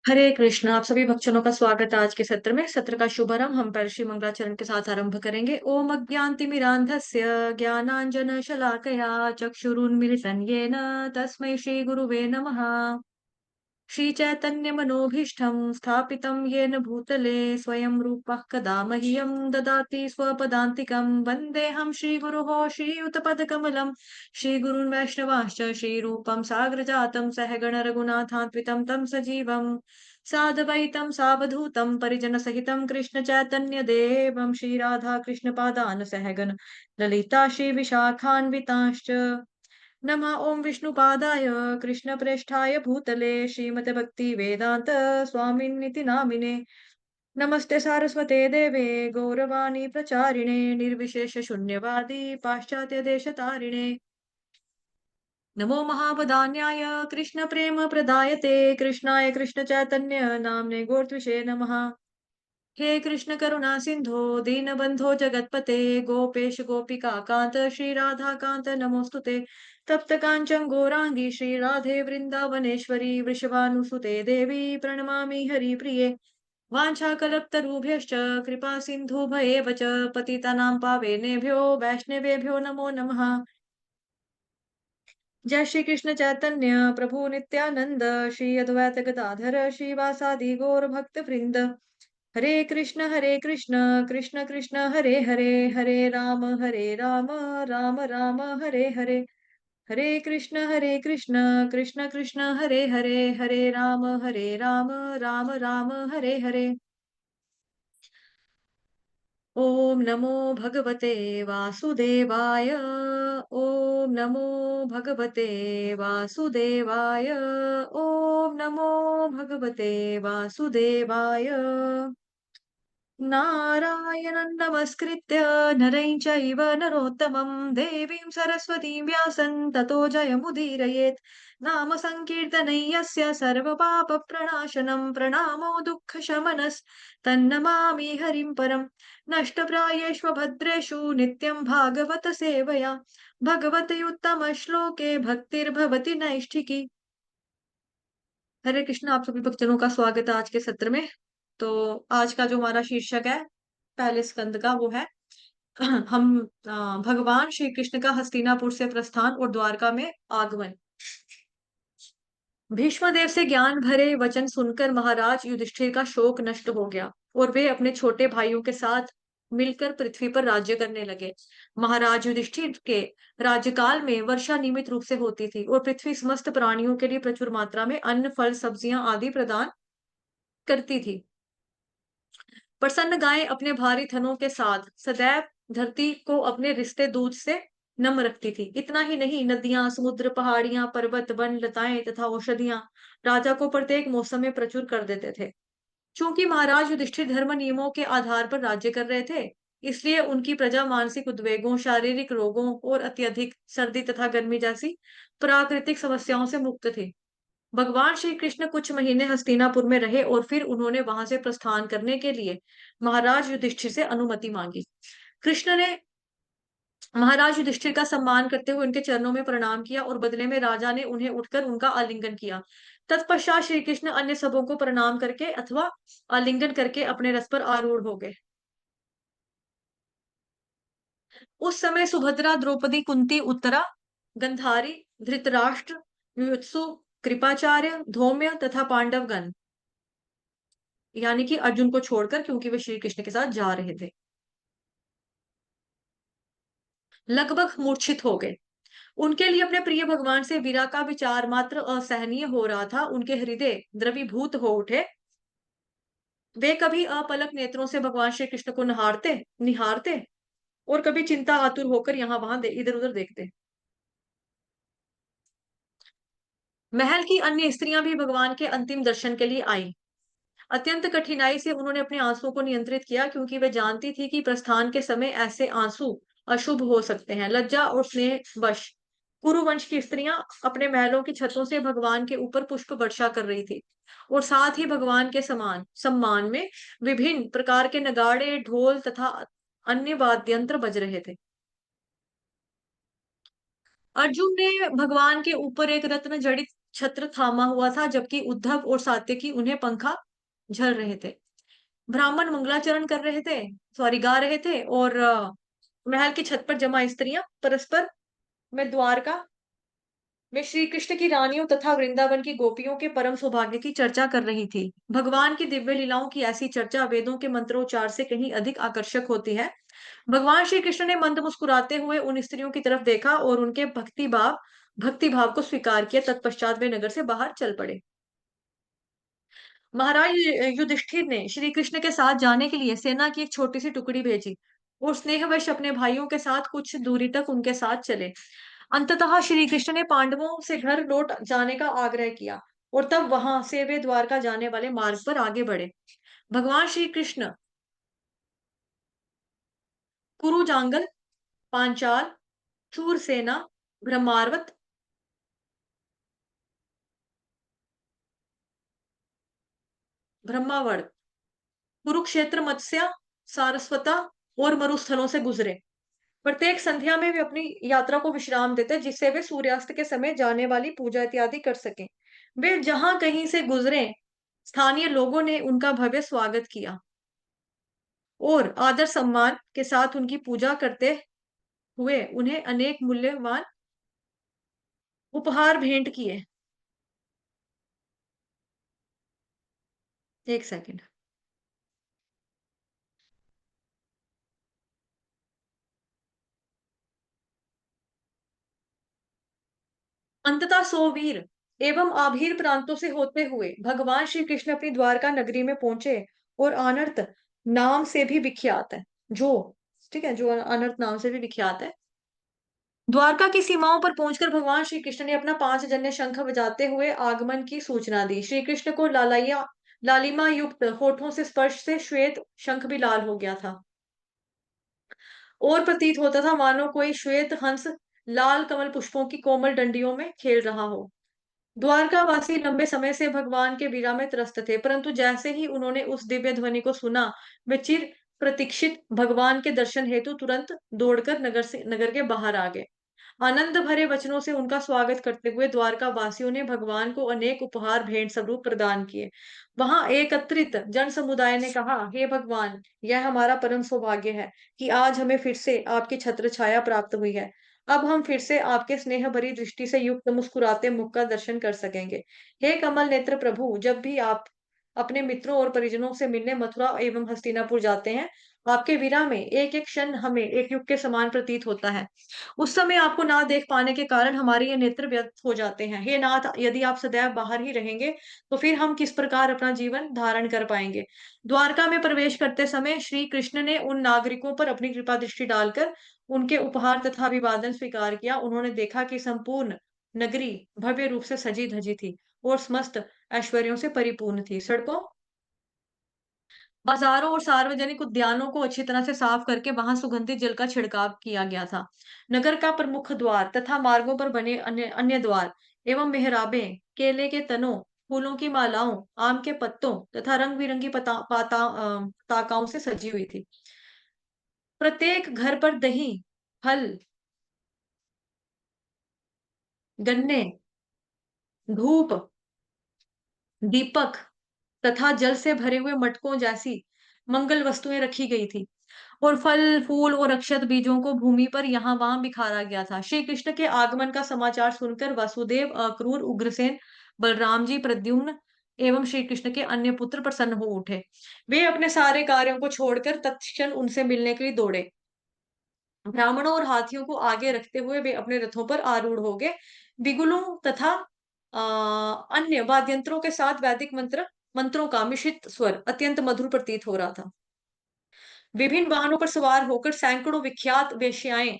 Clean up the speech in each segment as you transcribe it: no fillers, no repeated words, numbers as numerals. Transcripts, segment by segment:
हरे कृष्ण। आप सभी भक्तजनों का स्वागत है आज के सत्र में। सत्र का शुभारंभ हम पहले श्री मंगलाचरण के साथ आरंभ करेंगे। ओम अज्ञानतिमिरान्धस्य ज्ञानांजन शलाकया चक्षुरुन्मिलितं येन तस्मै श्री गुरुवे नमः। श्री चैतन्य मनोभीष्टं स्थापितं येन भूतले स्वयं रूपः कदा मह्यं ददाति स्वपदान्तिकं। वन्देऽहं श्रीगुरोः श्रीयुतपदकमलं श्रीगुरून् वैष्णवांश्च श्रीरूपं साग्रजातं सहगण रघुनाथान्वितं तं सजीवं साद्वैतं सावधूतं परिजनसहितं कृष्ण चैतन्य देवं श्रीराधा कृष्णपादान् सहगण ललिता श्रीविशाखान्वितांश्च। नमः ओम विष्णुपादाय कृष्णप्रेष्ठाय भूतले श्रीमते भक्ति वेदांत स्वामिन्निति नामिने। नमस्ते सारस्वते देवे गौरवाणी प्रचारिणे निर्विशेष शून्यवादी पाश्चात्य देश तारिणे। नमो महावदान्याय कृष्ण प्रेम प्रदायते कृष्णाय कृष्ण चैतन्य नामने गोर्त्विषे नमः। हे कृष्ण करुणा सिंधो दीनबंधो जगतपते गोपेश गोपिका कांत श्री राधा कांत नमोस्तुते। तप्त कांचन गौरांगी श्री राधे वृंदावनेश्वरी वृषभानुसुते देवी प्रणमामि हरिप्रिये। वाञ्छाकल्पतरुभ्यश्च कृपा सिन्धुभयेव च पतितानां पावनेभ्यो वैष्णवेभ्यो नमो नमः। जय श्री कृष्ण चैतन्य प्रभु नित्यानंद श्री अद्वैत गदाधर श्रीवासादि गौर भक्त वृंद। हरे कृष्ण कृष्ण कृष्ण हरे हरे हरे राम राम राम हरे हरे। हरे कृष्ण कृष्ण कृष्ण हरे हरे हरे राम राम राम हरे हरे। ओम नमो भगवते वासुदेवाय। ओम नमो भगवते वासुदेवाय। ओम नमो भगवते वासुदेवाय। नारायणं नमस्कृत्य नरं चैव नरोत्तमं देवीं सरस्वतीं व्यासं ततो जयमुदीरयेत्। नाम संकीर्तनं यस्य सर्वपापप्रणाशनं प्रणामो दुःखशमनस्तन्नमामि हरिं परम्। नष्टप्रायेष्व भद्रेषु नित्यं भागवत सेवया भगवते उत्तमश्लोके भक्तिर्भवति नैष्ठिकी। हरे कृष्ण। आप सभी भक्तजनों का स्वागत है आज के सत्र में। तो आज का जो हमारा शीर्षक है पहले स्कंद का वो है हम भगवान श्री कृष्ण का हस्तिनापुर से प्रस्थान और द्वारका में आगमन। भीष्मदेव से ज्ञान भरे वचन सुनकर महाराज युधिष्ठिर का शोक नष्ट हो गया और वे अपने छोटे भाइयों के साथ मिलकर पृथ्वी पर राज्य करने लगे। महाराज युधिष्ठिर के राज्यकाल में वर्षा नियमित रूप से होती थी और पृथ्वी समस्त प्राणियों के लिए प्रचुर मात्रा में अन्न फल सब्जियां आदि प्रदान करती थी। प्रसन्न गाय अपने भारी थनों के साथ सदैव धरती को अपने रिश्ते दूध से नम रखती थी। इतना ही नहीं, नदियां समुद्र पहाड़ियां पर्वत वन लताएं तथा औषधियां राजा को प्रत्येक मौसम में प्रचुर कर देते थे। चूंकि महाराज युधिष्ठिर धर्म नियमों के आधार पर राज्य कर रहे थे, इसलिए उनकी प्रजा मानसिक उद्वेगों शारीरिक रोगों और अत्यधिक सर्दी तथा गर्मी जैसी प्राकृतिक समस्याओं से मुक्त थी। भगवान श्री कृष्ण कुछ महीने हस्तिनापुर में रहे और फिर उन्होंने वहां से प्रस्थान करने के लिए महाराज युधिष्ठिर से अनुमति मांगी। कृष्ण ने महाराज युधिष्ठिर का सम्मान करते हुए उनके चरणों में प्रणाम किया और बदले में राजा ने उन्हें उठकर उनका आलिंगन किया। तत्पश्चात श्री कृष्ण अन्य सबों को प्रणाम करके अथवा आलिंगन करके अपने रथ पर आरूढ़ हो गए। उस समय सुभद्रा द्रौपदी कुंती उत्तरा गंधारी धृतराष्ट्र युयुत्सु कृपाचार्य धौम्य तथा पांडवगण यानी कि अर्जुन को छोड़कर, क्योंकि वे श्री कृष्ण के साथ जा रहे थे, लगभग मूर्छित हो गए। उनके लिए अपने प्रिय भगवान से विरह का विचार मात्र असहनीय हो रहा था। उनके हृदय द्रवीभूत हो उठे। वे कभी अपलक नेत्रों से भगवान श्री कृष्ण को निहारते और कभी चिंता आतुर होकर यहाँ वहां इधर उधर देखते। महल की अन्य स्त्रियां भी भगवान के अंतिम दर्शन के लिए आई। अत्यंत कठिनाई से उन्होंने अपने आंसुओं को नियंत्रित किया, क्योंकि वे जानती थी कि प्रस्थान के समय ऐसे आंसू अशुभ हो सकते हैं। लज्जा और स्नेह वश कुरुवंश की स्त्रियां अपने महलों की छतों से भगवान के ऊपर पुष्प वर्षा कर रही थी और साथ ही भगवान के समान सम्मान में विभिन्न प्रकार के नगाड़े ढोल तथा अन्य वाद्य यंत्र बज रहे थे। अर्जुन ने भगवान के ऊपर एक रत्न जड़ित छत्र थामा हुआ था, जबकि उद्धव और सात्यकी उन्हें पंखा झल रहे थे। ब्राह्मण मंगलाचरण कर रहे थे, सॉरी गा रहे थे, और महल की छत पर जमा स्त्रियां परस्पर में द्वारका में श्री कृष्ण की रानियों तथा वृंदावन की गोपियों के परम सौभाग्य की चर्चा कर रही थी। भगवान की दिव्य लीलाओं की ऐसी चर्चा वेदों के मंत्रोच्चार से कहीं अधिक आकर्षक होती है। भगवान श्री कृष्ण ने मंद मुस्कुराते हुए उन स्त्रियों की तरफ देखा और उनके भक्ति भाव को स्वीकार किया। तत्पश्चात वे नगर से बाहर चल पड़े। महाराज युधिष्ठिर ने श्री कृष्ण के साथ जाने के लिए सेना की एक छोटी सी टुकड़ी भेजी और स्नेहवश अपने भाइयों के साथ कुछ दूरी तक उनके साथ चले। अंततः श्री कृष्ण ने पांडवों से घर लौट जाने का आग्रह किया और तब वहां से वे द्वारका जाने वाले मार्ग पर आगे बढ़े। भगवान श्री कृष्ण कुरुजांगल, पांचाल, शूरसेना, ब्रह्मार्वत, ब्रह्मावड़, कुरुक्षेत्र, मत्स्य, सारस्वता और मरुस्थलों से गुजरे। प्रत्येक संध्या में वे अपनी यात्रा को विश्राम देते, जिससे वे सूर्यास्त के समय जाने वाली पूजा इत्यादि कर सकें। वे जहां कहीं से गुजरे, स्थानीय लोगों ने उनका भव्य स्वागत किया और आदर सम्मान के साथ उनकी पूजा करते हुए उन्हें अनेक मूल्यवान उपहार भेंट किए। एक सेकंड। अंततः सोवीर एवं आभीर प्रांतों से होते हुए भगवान श्री कृष्ण अपनी द्वारका नगरी में पहुंचे और अनर्थ नाम से भी विख्यात है, जो ठीक है, जो अनर्थ नाम से भी विख्यात है। द्वारका की सीमाओं पर पहुंचकर भगवान श्री कृष्ण ने अपना 5 जन्य शंख बजाते हुए आगमन की सूचना दी। श्री कृष्ण को लालिमा युक्त होठों से स्पर्श से श्वेत शंख भी लाल हो गया था और प्रतीत होता था मानो कोई श्वेत हंस लाल कमल पुष्पों की कोमल डंडियों में खेल रहा हो। द्वारकावासी लंबे समय से भगवान के वीरा में त्रस्त थे, परंतु जैसे ही उन्होंने उस दिव्य ध्वनि को सुना, वे चिर प्रतीक्षित भगवान के दर्शन हेतु तुरंत दौड़कर नगर के बाहर आ गए। आनंद भरे वचनों से उनका स्वागत करते हुए द्वारका वासियों ने भगवान को अनेक उपहार भेंट स्वरूप प्रदान किए। वहां एकत्रित जन समुदाय ने कहा, हे भगवान, यह हमारा परम सौभाग्य है कि आज हमें फिर से आपकी छत्र छाया प्राप्त हुई है। अब हम फिर से आपके स्नेह भरी दृष्टि से युक्त मुस्कुराते मुख का दर्शन कर सकेंगे। हे कमल नेत्र प्रभु, जब भी आप अपने मित्रों और परिजनों से मिलने मथुरा एवं हस्तिनापुर जाते हैं, आपके विरा में एक एक क्षण हमें एक युग के समान प्रतीत होता है। उस समय आपको ना देख पाने के कारण हमारे ये नेत्र व्यर्थ हो जाते हैं। हे नाथ, यदि आप सदैव बाहर ही रहेंगे, तो फिर हम किस प्रकार अपना जीवन धारण कर पाएंगे। द्वारका में प्रवेश करते समय श्री कृष्ण ने उन नागरिकों पर अपनी कृपा दृष्टि डालकर उनके उपहार तथा अभिवादन स्वीकार किया। उन्होंने देखा कि संपूर्ण नगरी भव्य रूप से सजी धजी थी और समस्त ऐश्वर्यों से परिपूर्ण थी। सड़कों, बाजारों और सार्वजनिक उद्यानों को अच्छी तरह से साफ करके वहां सुगंधित जल का छिड़काव किया गया था। नगर का प्रमुख द्वार तथा मार्गों पर बने अन्य अन्य द्वार एवं मेहराबें केले के तनों, फूलों की मालाओं, आम के पत्तों तथा रंग बिरंगी ताकाओं से सजी हुई थी। प्रत्येक घर पर दही, फल, गन्ने, धूप, दीपक तथा जल से भरे हुए मटकों जैसी मंगल वस्तुएं रखी गई थी और फल, फूल और अक्षत बीजों को भूमि पर यहाँ वहां बिखारा गया था। श्री कृष्ण के आगमन का समाचार सुनकर वासुदेव, अक्रूर, उग्रसेन, बलराम जी, प्रद्युम्न एवं श्री कृष्ण के अन्य पुत्र प्रसन्न हो उठे। वे अपने सारे कार्यों को छोड़कर तत्क्षण उनसे मिलने के लिए दौड़े। ब्राह्मणों और हाथियों को आगे रखते हुए वे अपने रथों पर आरूढ़ हो गए। बिगुलों तथा अन्य वाद्यंत्रों के साथ वैदिक मंत्रों का मिश्रित स्वर अत्यंत मधुर प्रतीत हो रहा था। विभिन्न वाहनों पर सवार होकर सैकड़ों विख्यात वेश्याएं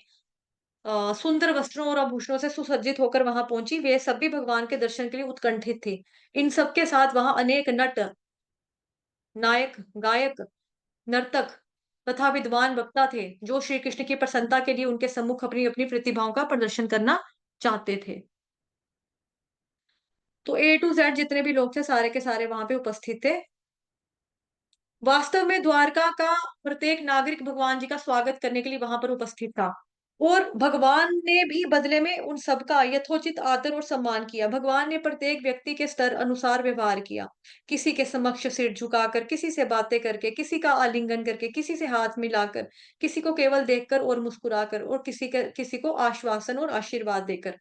सुंदर वस्त्रों और आभूषणों से सुसज्जित होकर वहां पहुंची। वे सभी भगवान के दर्शन के लिए उत्कंठित थी। इन सबके साथ वहां अनेक नट, नायक, गायक, नर्तक तथा विद्वान वक्ता थे, जो श्री कृष्ण की प्रसन्नता के लिए उनके सम्मुख अपनी अपनी प्रतिभाओं का प्रदर्शन करना चाहते थे। तो ए टू जेड जितने भी लोग थे, सारे के सारे वहां पे उपस्थित थे। वास्तव में द्वारका का प्रत्येक नागरिक भगवान जी का स्वागत करने के लिए वहां पर उपस्थित था। और भगवान ने भी बदले में उन सबका यथोचित आदर और सम्मान किया। भगवान ने प्रत्येक व्यक्ति के स्तर अनुसार व्यवहार किया। किसी के समक्ष सिर झुकाकर, किसी से बातें करके, किसी का आलिंगन करके, किसी से हाथ मिलाकर, किसी को केवल देखकर और मुस्कुराकर और किसी को आश्वासन और आशीर्वाद देकर।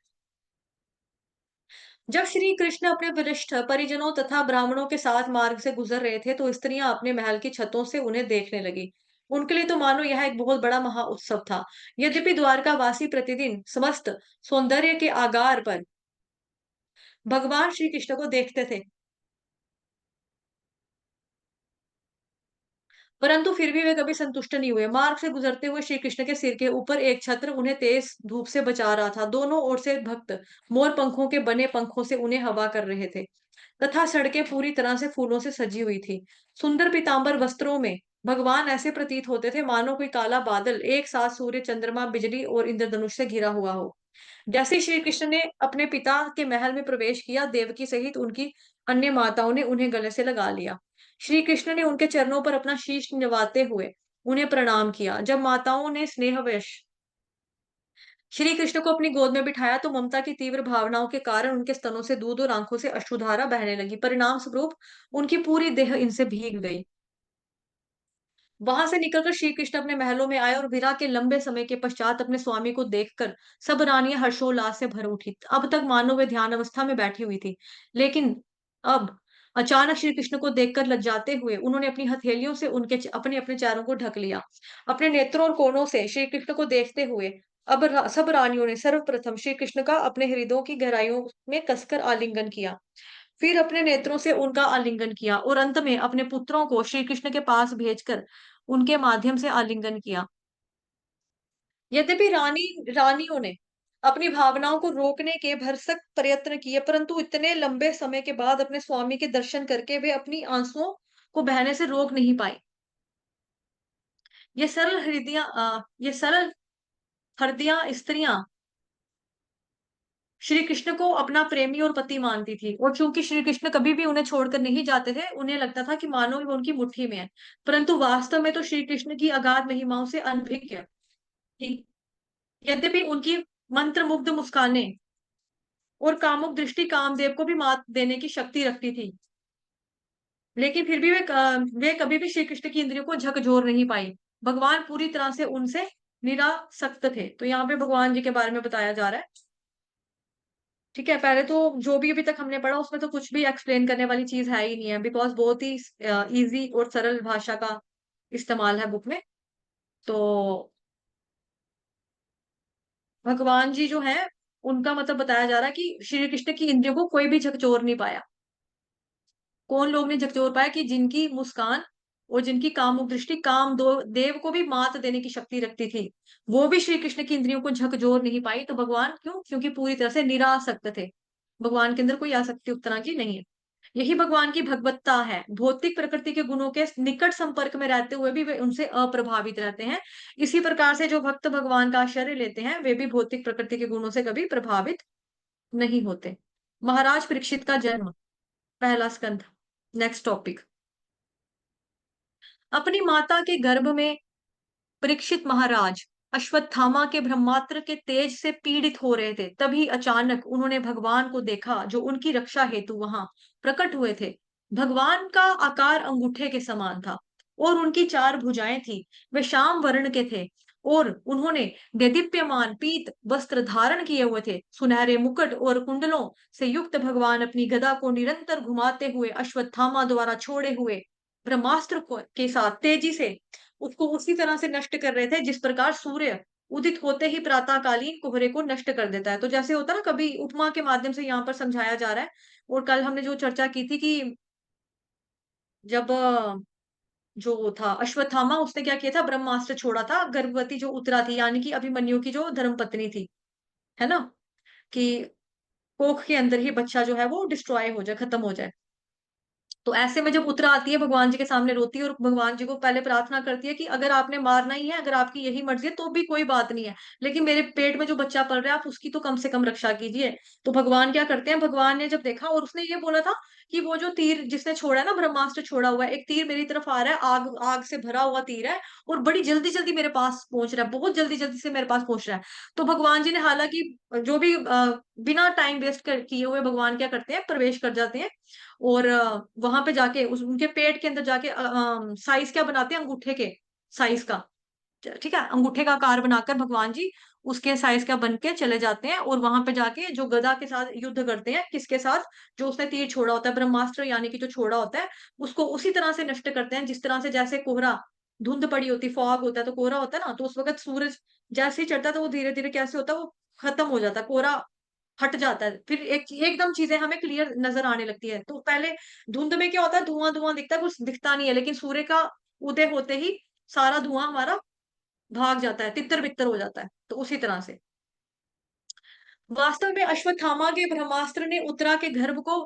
जब श्री कृष्ण अपने वरिष्ठ परिजनों तथा ब्राह्मणों के साथ मार्ग से गुजर रहे थे, तो स्त्रियां अपने महल की छतों से उन्हें देखने लगी। उनके लिए तो मानो यह एक बहुत बड़ा महा उत्सव था। यद्यपि द्वारकावासी प्रतिदिन समस्त सौंदर्य के आगार पर भगवान श्री कृष्ण को देखते थे, परंतु फिर भी वे कभी संतुष्ट नहीं हुए। मार्ग से गुजरते हुए श्री कृष्ण के सिर के ऊपर एक छत्र उन्हें तेज धूप से बचा रहा था। दोनों ओर से भक्त मोर पंखों के बने पंखों से उन्हें हवा कर रहे थे तथा सड़कें पूरी तरह से फूलों से सजी हुई थी। सुंदर पीतांबर वस्त्रों में भगवान ऐसे प्रतीत होते थे मानो कोई काला बादल एक साथ सूर्य, चंद्रमा, बिजली और इंद्रधनुष से घिरा हुआ हो। जैसे ही श्री कृष्ण ने अपने पिता के महल में प्रवेश किया, देवकी सहित उनकी अन्य माताओं ने उन्हें गले से लगा लिया। श्री कृष्ण ने उनके चरणों पर अपना शीश निवाते हुए उन्हें प्रणाम किया। जब माताओं ने स्नेहवश श्री कृष्ण को अपनी गोद में बिठाया, तो ममता की तीव्र भावनाओं के कारण उनके स्तनों से दूध और आंखों से अश्रुधारा बहने लगी। परिणाम स्वरूप उनकी पूरी देह इनसे भीग गई। वहां से निकलकर श्री कृष्ण अपने महलों में आए और विरह के लंबे समय के पश्चात अपने स्वामी को देखकर सब रानियां हर्षोल्लास से भर उठी। अब तक मानो वे ध्यान अवस्था में बैठी हुई थी, लेकिन अब अचानक श्री कृष्ण को देखकर लज्जाते हुए उन्होंने अपनी हथेलियों से अपने अपने चेहरों को ढक लिया। अपने नेत्रों और कोनों से श्री कृष्ण को देखते हुए अब सब रानियों ने सर्वप्रथम श्री कृष्ण का अपने हृदयों की गहराइयों में कसकर आलिंगन किया। फिर अपने नेत्रों से उनका आलिंगन किया और अंत में अपने पुत्रों को श्री कृष्ण के पास भेजकर उनके माध्यम से आलिंगन किया। यद्यपि रानियों ने अपनी भावनाओं को रोकने के भरसक प्रयत्न किए, परंतु इतने लंबे समय के बाद अपने स्वामी के दर्शन करके वे अपनी आंसुओं को बहने से रोक नहीं पाई। ये सरल हृदया स्त्रियां श्री कृष्ण को अपना प्रेमी और पति मानती थी, और चूंकि श्री कृष्ण कभी भी उन्हें छोड़कर नहीं जाते थे, उन्हें लगता था कि मानो वो उनकी मुट्ठी में है। परंतु वास्तव में तो श्री कृष्ण की अगाध महिमाओं से अनभिज्ञ थी। यद्यपि उनकी मंत्रमुग्ध मुस्कानें और कामुक दृष्टि कामदेव को भी मात देने की शक्ति रखती थी, लेकिन फिर भी वे कभी भी श्री कृष्ण की इंद्रियों को झकझोर नहीं पाई। भगवान पूरी तरह से उनसे निरासक्त थे। तो यहाँ पे भगवान जी के बारे में बताया जा रहा है। ठीक है, पहले तो जो भी अभी तक हमने पढ़ा उसमें तो कुछ भी एक्सप्लेन करने वाली चीज है ही नहीं है, बिकॉज बहुत ही इजी और सरल भाषा का इस्तेमाल है बुक में। तो भगवान जी जो है उनका मतलब बताया जा रहा है कि श्री कृष्ण की इंद्रियों को कोई भी झकझोर नहीं पाया। कौन लोग नहीं झकझोर पाया? कि जिनकी मुस्कान और जिनकी कामुक दृष्टि काम दो देव को भी मात देने की शक्ति रखती थी, वो भी श्री कृष्ण की इंद्रियों को झकझोर नहीं पाई। तो भगवान क्यों? क्योंकि पूरी तरह से निरासक्त थे। भगवान के अंदर कोई आसक्ति उस तरह की नहीं है। यही भगवान की भगवत्ता है। भौतिक प्रकृति के गुणों के निकट संपर्क में रहते हुए भी वे उनसे अप्रभावित रहते हैं। इसी प्रकार से जो भक्त भगवान का आश्रय लेते हैं, वे भी भौतिक प्रकृति के गुणों से कभी प्रभावित नहीं होते। महाराज परीक्षित का जन्म। पहला स्कंध। Next topic. अपनी माता के गर्भ में परीक्षित महाराज अश्वत्थामा के ब्रह्मास्त्र के तेज से पीड़ित हो रहे थे। तभी अचानक उन्होंने भगवान को देखा, जो उनकी रक्षा हेतु वहां प्रकट हुए थे। भगवान का आकार अंगूठे के समान था और उनकी चार भुजाएं थी। वे श्याम वर्ण के थे और उन्होंने देदीप्यमान पीत वस्त्र धारण किए हुए थे। सुनहरे मुकुट और कुंडलों से युक्त भगवान अपनी गदा को निरंतर घुमाते हुए अश्वत्थामा द्वारा छोड़े हुए के साथ तेजी से उसको उसी तरह से नष्ट कर रहे थे, जिस प्रकार सूर्य उदित होते ही प्रातःकालीन कोहरे को नष्ट कर देता है। तो जैसे होता है ना, कभी उपमा के माध्यम से यहाँ पर समझाया जा रहा है। और कल हमने जो चर्चा की थी कि जब जो वो था अश्वत्थामा, उसने क्या किया था? ब्रह्मास्त्र छोड़ा था। गर्भवती जो उत्तरा थी, यानी कि अभिमन्यु की जो धर्मपत्नी थी, है ना, कि कोख के अंदर ही बच्चा जो है वो डिस्ट्रॉय हो जाए, खत्म हो जाए। तो ऐसे में जब उत्तरा आती है, भगवान जी के सामने रोती है और भगवान जी को पहले प्रार्थना करती है कि अगर आपने मारना ही है, अगर आपकी यही मर्जी है तो भी कोई बात नहीं है, लेकिन मेरे पेट में जो बच्चा पल रहा है आप उसकी तो कम से कम रक्षा कीजिए। तो भगवान क्या करते हैं, भगवान ने जब देखा और उसने ये बोला था कि वो जो तीर जिसने छोड़ा है ना, ब्रह्मास्त्र छोड़ा हुआ है, एक तीर मेरी तरफ आ रहा है, आग आग से भरा हुआ तीर है और बड़ी जल्दी जल्दी मेरे पास पहुंच रहा है, बहुत जल्दी जल्दी से मेरे पास पहुंच रहा है। तो भगवान जी ने हालांकि जो भी बिना टाइम वेस्ट किए हुए भगवान क्या करते हैं, प्रवेश कर जाते हैं और वहां पे जाके उनके पेट के अंदर जाके साइज क्या बनाते हैं, अंगूठे के साइज का, ठीक है, अंगूठे का आकार बनाकर भगवान जी उसके साइज का बन के चले जाते हैं और वहां पे जाके जो गदा के साथ युद्ध करते हैं, किसके साथ, जो उसने तीर छोड़ा होता है, ब्रह्मास्त्र यानी कि जो छोड़ा होता है, उसको उसी तरह से नष्ट करते हैं जिस तरह से, जैसे कोहरा, धुंध पड़ी होती, फॉग होता है तो कोहरा होता है ना, तो उस वक्त सूरज जैसे ही चढ़ता है तो वो धीरे धीरे कैसे होता है, वो खत्म हो जाता है, कोहरा हट जाता है, फिर एकदम चीजें हमें क्लियर नजर आने लगती है। तो पहले धुंध में क्या होता है, धुआं धुआं दिखता है, कुछ दिखता नहीं है, लेकिन सूर्य का उदय होते ही सारा धुआं हमारा भाग जाता है, तितर बितर हो जाता है। तो उसी तरह से वास्तव में अश्वत्थामा के ब्रह्मास्त्र ने उत्तरा के गर्भ को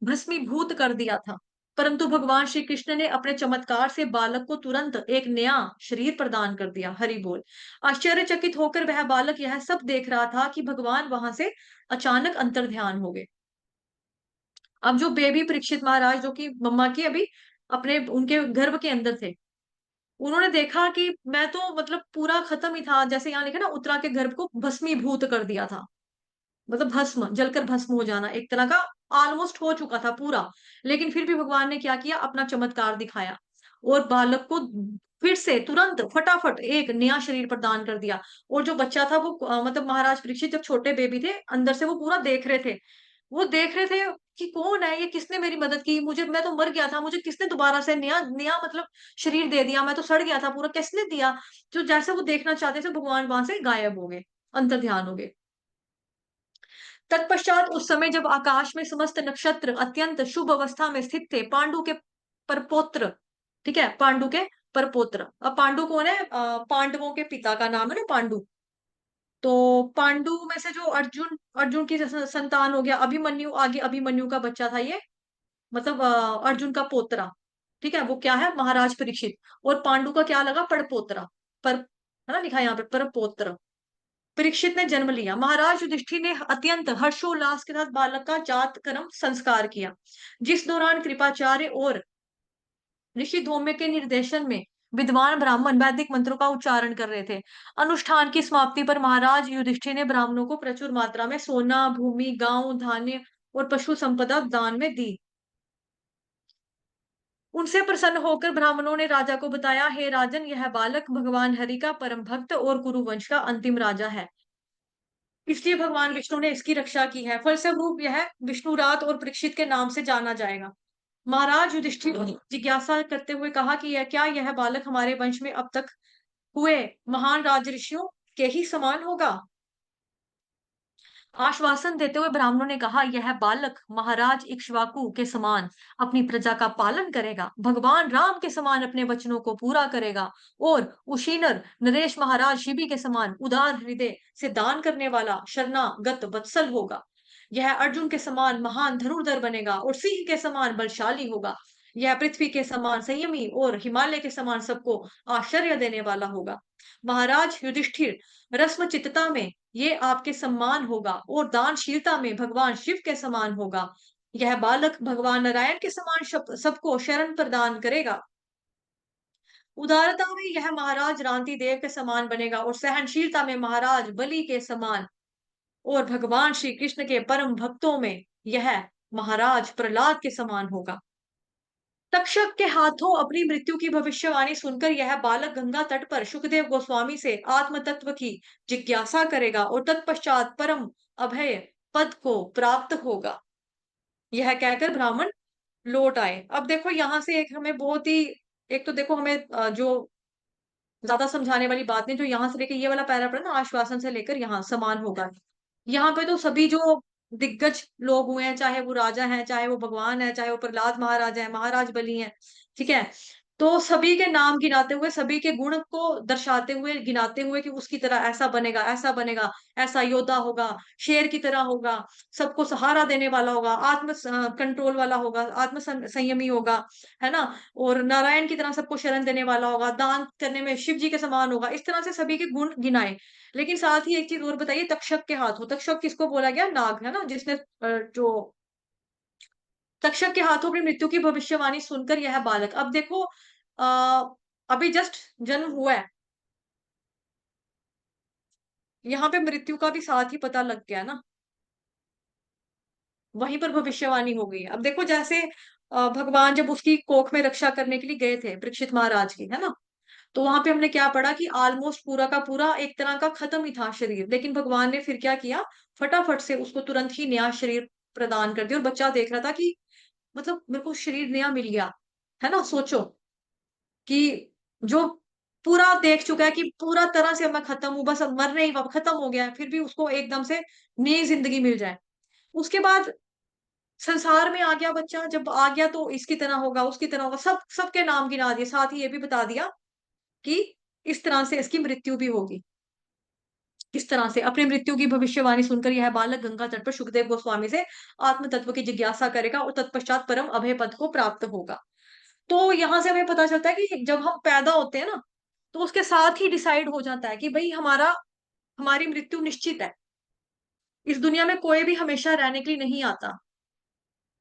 भस्मीभूत कर दिया था, परंतु भगवान श्री कृष्ण ने अपने चमत्कार से बालक को तुरंत एक नया शरीर प्रदान कर दिया। हरि बोल। आश्चर्यचकित होकर वह बालक यह सब देख रहा था कि भगवान वहां से अचानक अंतर्ध्यान हो गए। अब जो बेबी परीक्षित महाराज, जो कि मम्मा की अभी अपने उनके गर्भ के अंदर थे, उन्होंने देखा कि मैं तो मतलब पूरा खत्म ही था, जैसे यहाँ लिखा ना, उत्तरा के गर्भ को भस्मीभूत कर दिया था, मतलब भस्म, जलकर भस्म हो जाना एक तरह का, ऑलमोस्ट हो चुका था पूरा। लेकिन फिर भी भगवान ने क्या किया, अपना चमत्कार दिखाया और बालक को फिर से तुरंत फटाफट एक नया शरीर प्रदान कर दिया। और जो बच्चा था वो मतलब महाराज परीक्षित जब छोटे बेबी थे, अंदर से वो पूरा देख रहे थे, वो देख रहे थे कि कौन है ये, किसने मेरी मदद की, मुझे, मैं तो मर गया था, मुझे किसने दोबारा से नया नया मतलब शरीर दे दिया, मैं तो सड़ गया था पूरा, किसने दिया। जो जैसे वो देखना चाहते थे, भगवान वहां से गायब हो गए, अंतर ध्यान हो गए। तत्पश्चात उस समय जब आकाश में समस्त नक्षत्र अत्यंत शुभ अवस्था में स्थित थे, पांडु के परपोत्र, ठीक है, पांडु के परपोत्र, अब पांडु कौन है, पांडवों के पिता का नाम है ना पांडु। तो पांडु में से जो अर्जुन, अर्जुन की संतान हो गया अभिमन्यु, आगे अभिमन्यु का बच्चा था ये, मतलब अर्जुन का पोतरा, ठीक है, वो क्या है, महाराज परीक्षित। और पांडु का क्या लगा, पड़पोतरा, पर है ना, लिखा है यहाँ पे परपोत्र। परीक्षित ने जन्म लिया। महाराज युधिष्ठिर ने अत्यंत हर्षोल्लास के साथ बालक का जात कर्म संस्कार किया, जिस दौरान कृपाचार्य और ऋषि धौम्य के निर्देशन में विद्वान ब्राह्मण वैदिक मंत्रों का उच्चारण कर रहे थे। अनुष्ठान की समाप्ति पर महाराज युधिष्ठिर ने ब्राह्मणों को प्रचुर मात्रा में सोना, भूमि, गांव, धान्य और पशु संपदा दान में दी। उनसे प्रसन्न होकर ब्राह्मणों ने राजा को बताया, हे राजन, यह बालक भगवान हरि का परम भक्त और कुरुवंश का अंतिम राजा है, इसलिए भगवान विष्णु ने इसकी रक्षा की है, फलस्वरूप यह विष्णुरात और परीक्षित के नाम से जाना जाएगा। महाराज युधिष्ठिर जिज्ञासा करते हुए कहा कि यह क्या, यह बालक हमारे वंश में अब तक हुए महान राजऋषियों के ही समान होगा। आश्वासन देते हुए ब्राह्मणों ने कहा, यह बालक महाराज इक्ष्वाकु के समान अपनी प्रजा का पालन करेगा, भगवान राम के समान अपने वचनों को पूरा करेगा और उशीनर नरेश महाराज शिबी के समान उदार हृदय से दान करने वाला शरणागत वत्सल होगा। यह अर्जुन के समान महान धनुर्धर बनेगा और सिंह के समान बलशाली होगा। यह पृथ्वी के समान संयमी और हिमालय के समान सबको आश्चर्य देने वाला होगा। महाराज युधिष्ठिर, रस्मचित्तता में ये आपके सम्मान होगा और दानशीलता में भगवान शिव के समान होगा। यह बालक भगवान नारायण के समान सबको शरण प्रदान करेगा। उदारता में यह महाराज रांति देव के समान बनेगा और सहनशीलता में महाराज बलि के समान, और भगवान श्री कृष्ण के परम भक्तों में यह महाराज प्रहलाद के समान होगा। तक्षक के हाथों अपनी मृत्यु की भविष्यवाणी सुनकर यह बालक गंगा तट पर सुखदेव गोस्वामी से आत्म तत्व की जिज्ञासा करेगा और तत्पश्चात परम अभय पद को प्राप्त होगा। यह कहकर ब्राह्मण लौट आए। अब देखो यहाँ से एक हमें बहुत ही, एक तो देखो हमें जो ज्यादा समझाने वाली बात नहीं, जो यहाँ से लेकर ये वाला पैरा पड़ा ना, आश्वासन से लेकर यहाँ समान होगा, यहाँ पे तो सभी जो दिग्गज लोग हुए हैं, चाहे वो राजा हैं, चाहे वो भगवान है, चाहे वो प्रहलाद महाराज है, महाराज बलि हैं, ठीक है, तो सभी के नाम गिनाते हुए, सभी के गुण को दर्शाते हुए, गिनाते हुए कि उसकी तरह ऐसा बनेगा, ऐसा योद्धा होगा, शेर की तरह होगा, सबको सहारा देने वाला होगा, कंट्रोल वाला होगा, संयमी होगा, है ना? और नारायण की तरह सबको शरण देने वाला होगा, दान करने में शिव जी के समान होगा। इस तरह से सभी के गुण गिनाए। लेकिन साथ ही एक चीज़ और बताइए, तक्षक के हाथों, तक्षक किसको बोला गया? नाग, है ना? जिसने जो तक्षक के हाथों अपनी मृत्यु की भविष्यवाणी सुनकर यह बालक, अब देखो अभी जस्ट जन्म हुआ है, यहाँ पे मृत्यु का भी साथ ही पता लग गया ना, वहीं पर भविष्यवाणी हो गई है। अब देखो जैसे भगवान जब उसकी कोख में रक्षा करने के लिए गए थे परीक्षित महाराज की, है ना? तो वहां पे हमने क्या पढ़ा कि ऑलमोस्ट पूरा का पूरा एक तरह का खत्म ही था शरीर, लेकिन भगवान ने फिर क्या किया, फटाफट से उसको तुरंत ही नया शरीर प्रदान कर दिया। और बच्चा देख रहा था कि मतलब मेरे को शरीर नया मिल गया, है ना? सोचो कि जो पूरा देख चुका है कि पूरा तरह से अब मैं खत्म हूँ, बस अब मरने ही खत्म हो गया है, फिर भी उसको एकदम से नई जिंदगी मिल जाए। उसके बाद संसार में आ गया बच्चा, जब आ गया तो इसकी तरह होगा, उसकी तरह होगा, सबके नाम गिना दिए, साथ ही ये भी बता दिया कि इस तरह से इसकी मृत्यु भी होगी। इस तरह से अपनी मृत्यु की भविष्यवाणी सुनकर यह बालक गंगा तट पर सुखदेव गोस्वामी से आत्म तत्व की जिज्ञासा करेगा और तत्पश्चात परम अभय पद को प्राप्त होगा। तो यहाँ से हमें पता चलता है कि जब हम पैदा होते हैं ना, तो उसके साथ ही डिसाइड हो जाता है कि भाई हमारी मृत्यु निश्चित है। इस दुनिया में कोई भी हमेशा रहने के लिए नहीं आता,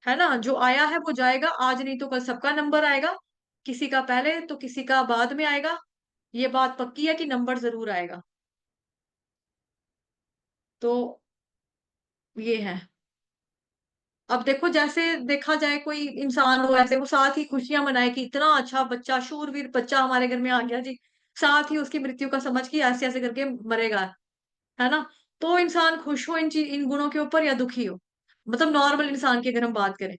है ना? जो आया है वो जाएगा, आज नहीं तो कल सबका नंबर आएगा, किसी का पहले तो किसी का बाद में आएगा। ये बात पक्की है कि नंबर जरूर आएगा। तो ये है। अब देखो जैसे देखा जाए कोई इंसान हो ऐसे, वो साथ ही खुशियां मनाए कि इतना अच्छा बच्चा, शूरवीर बच्चा हमारे घर में आ गया जी, साथ ही उसकी मृत्यु का समझ कि ऐसे ऐसे करके मरेगा, है ना? तो इंसान खुश हो इन गुणों के ऊपर या दुखी हो? मतलब नॉर्मल इंसान की अगर हम बात करें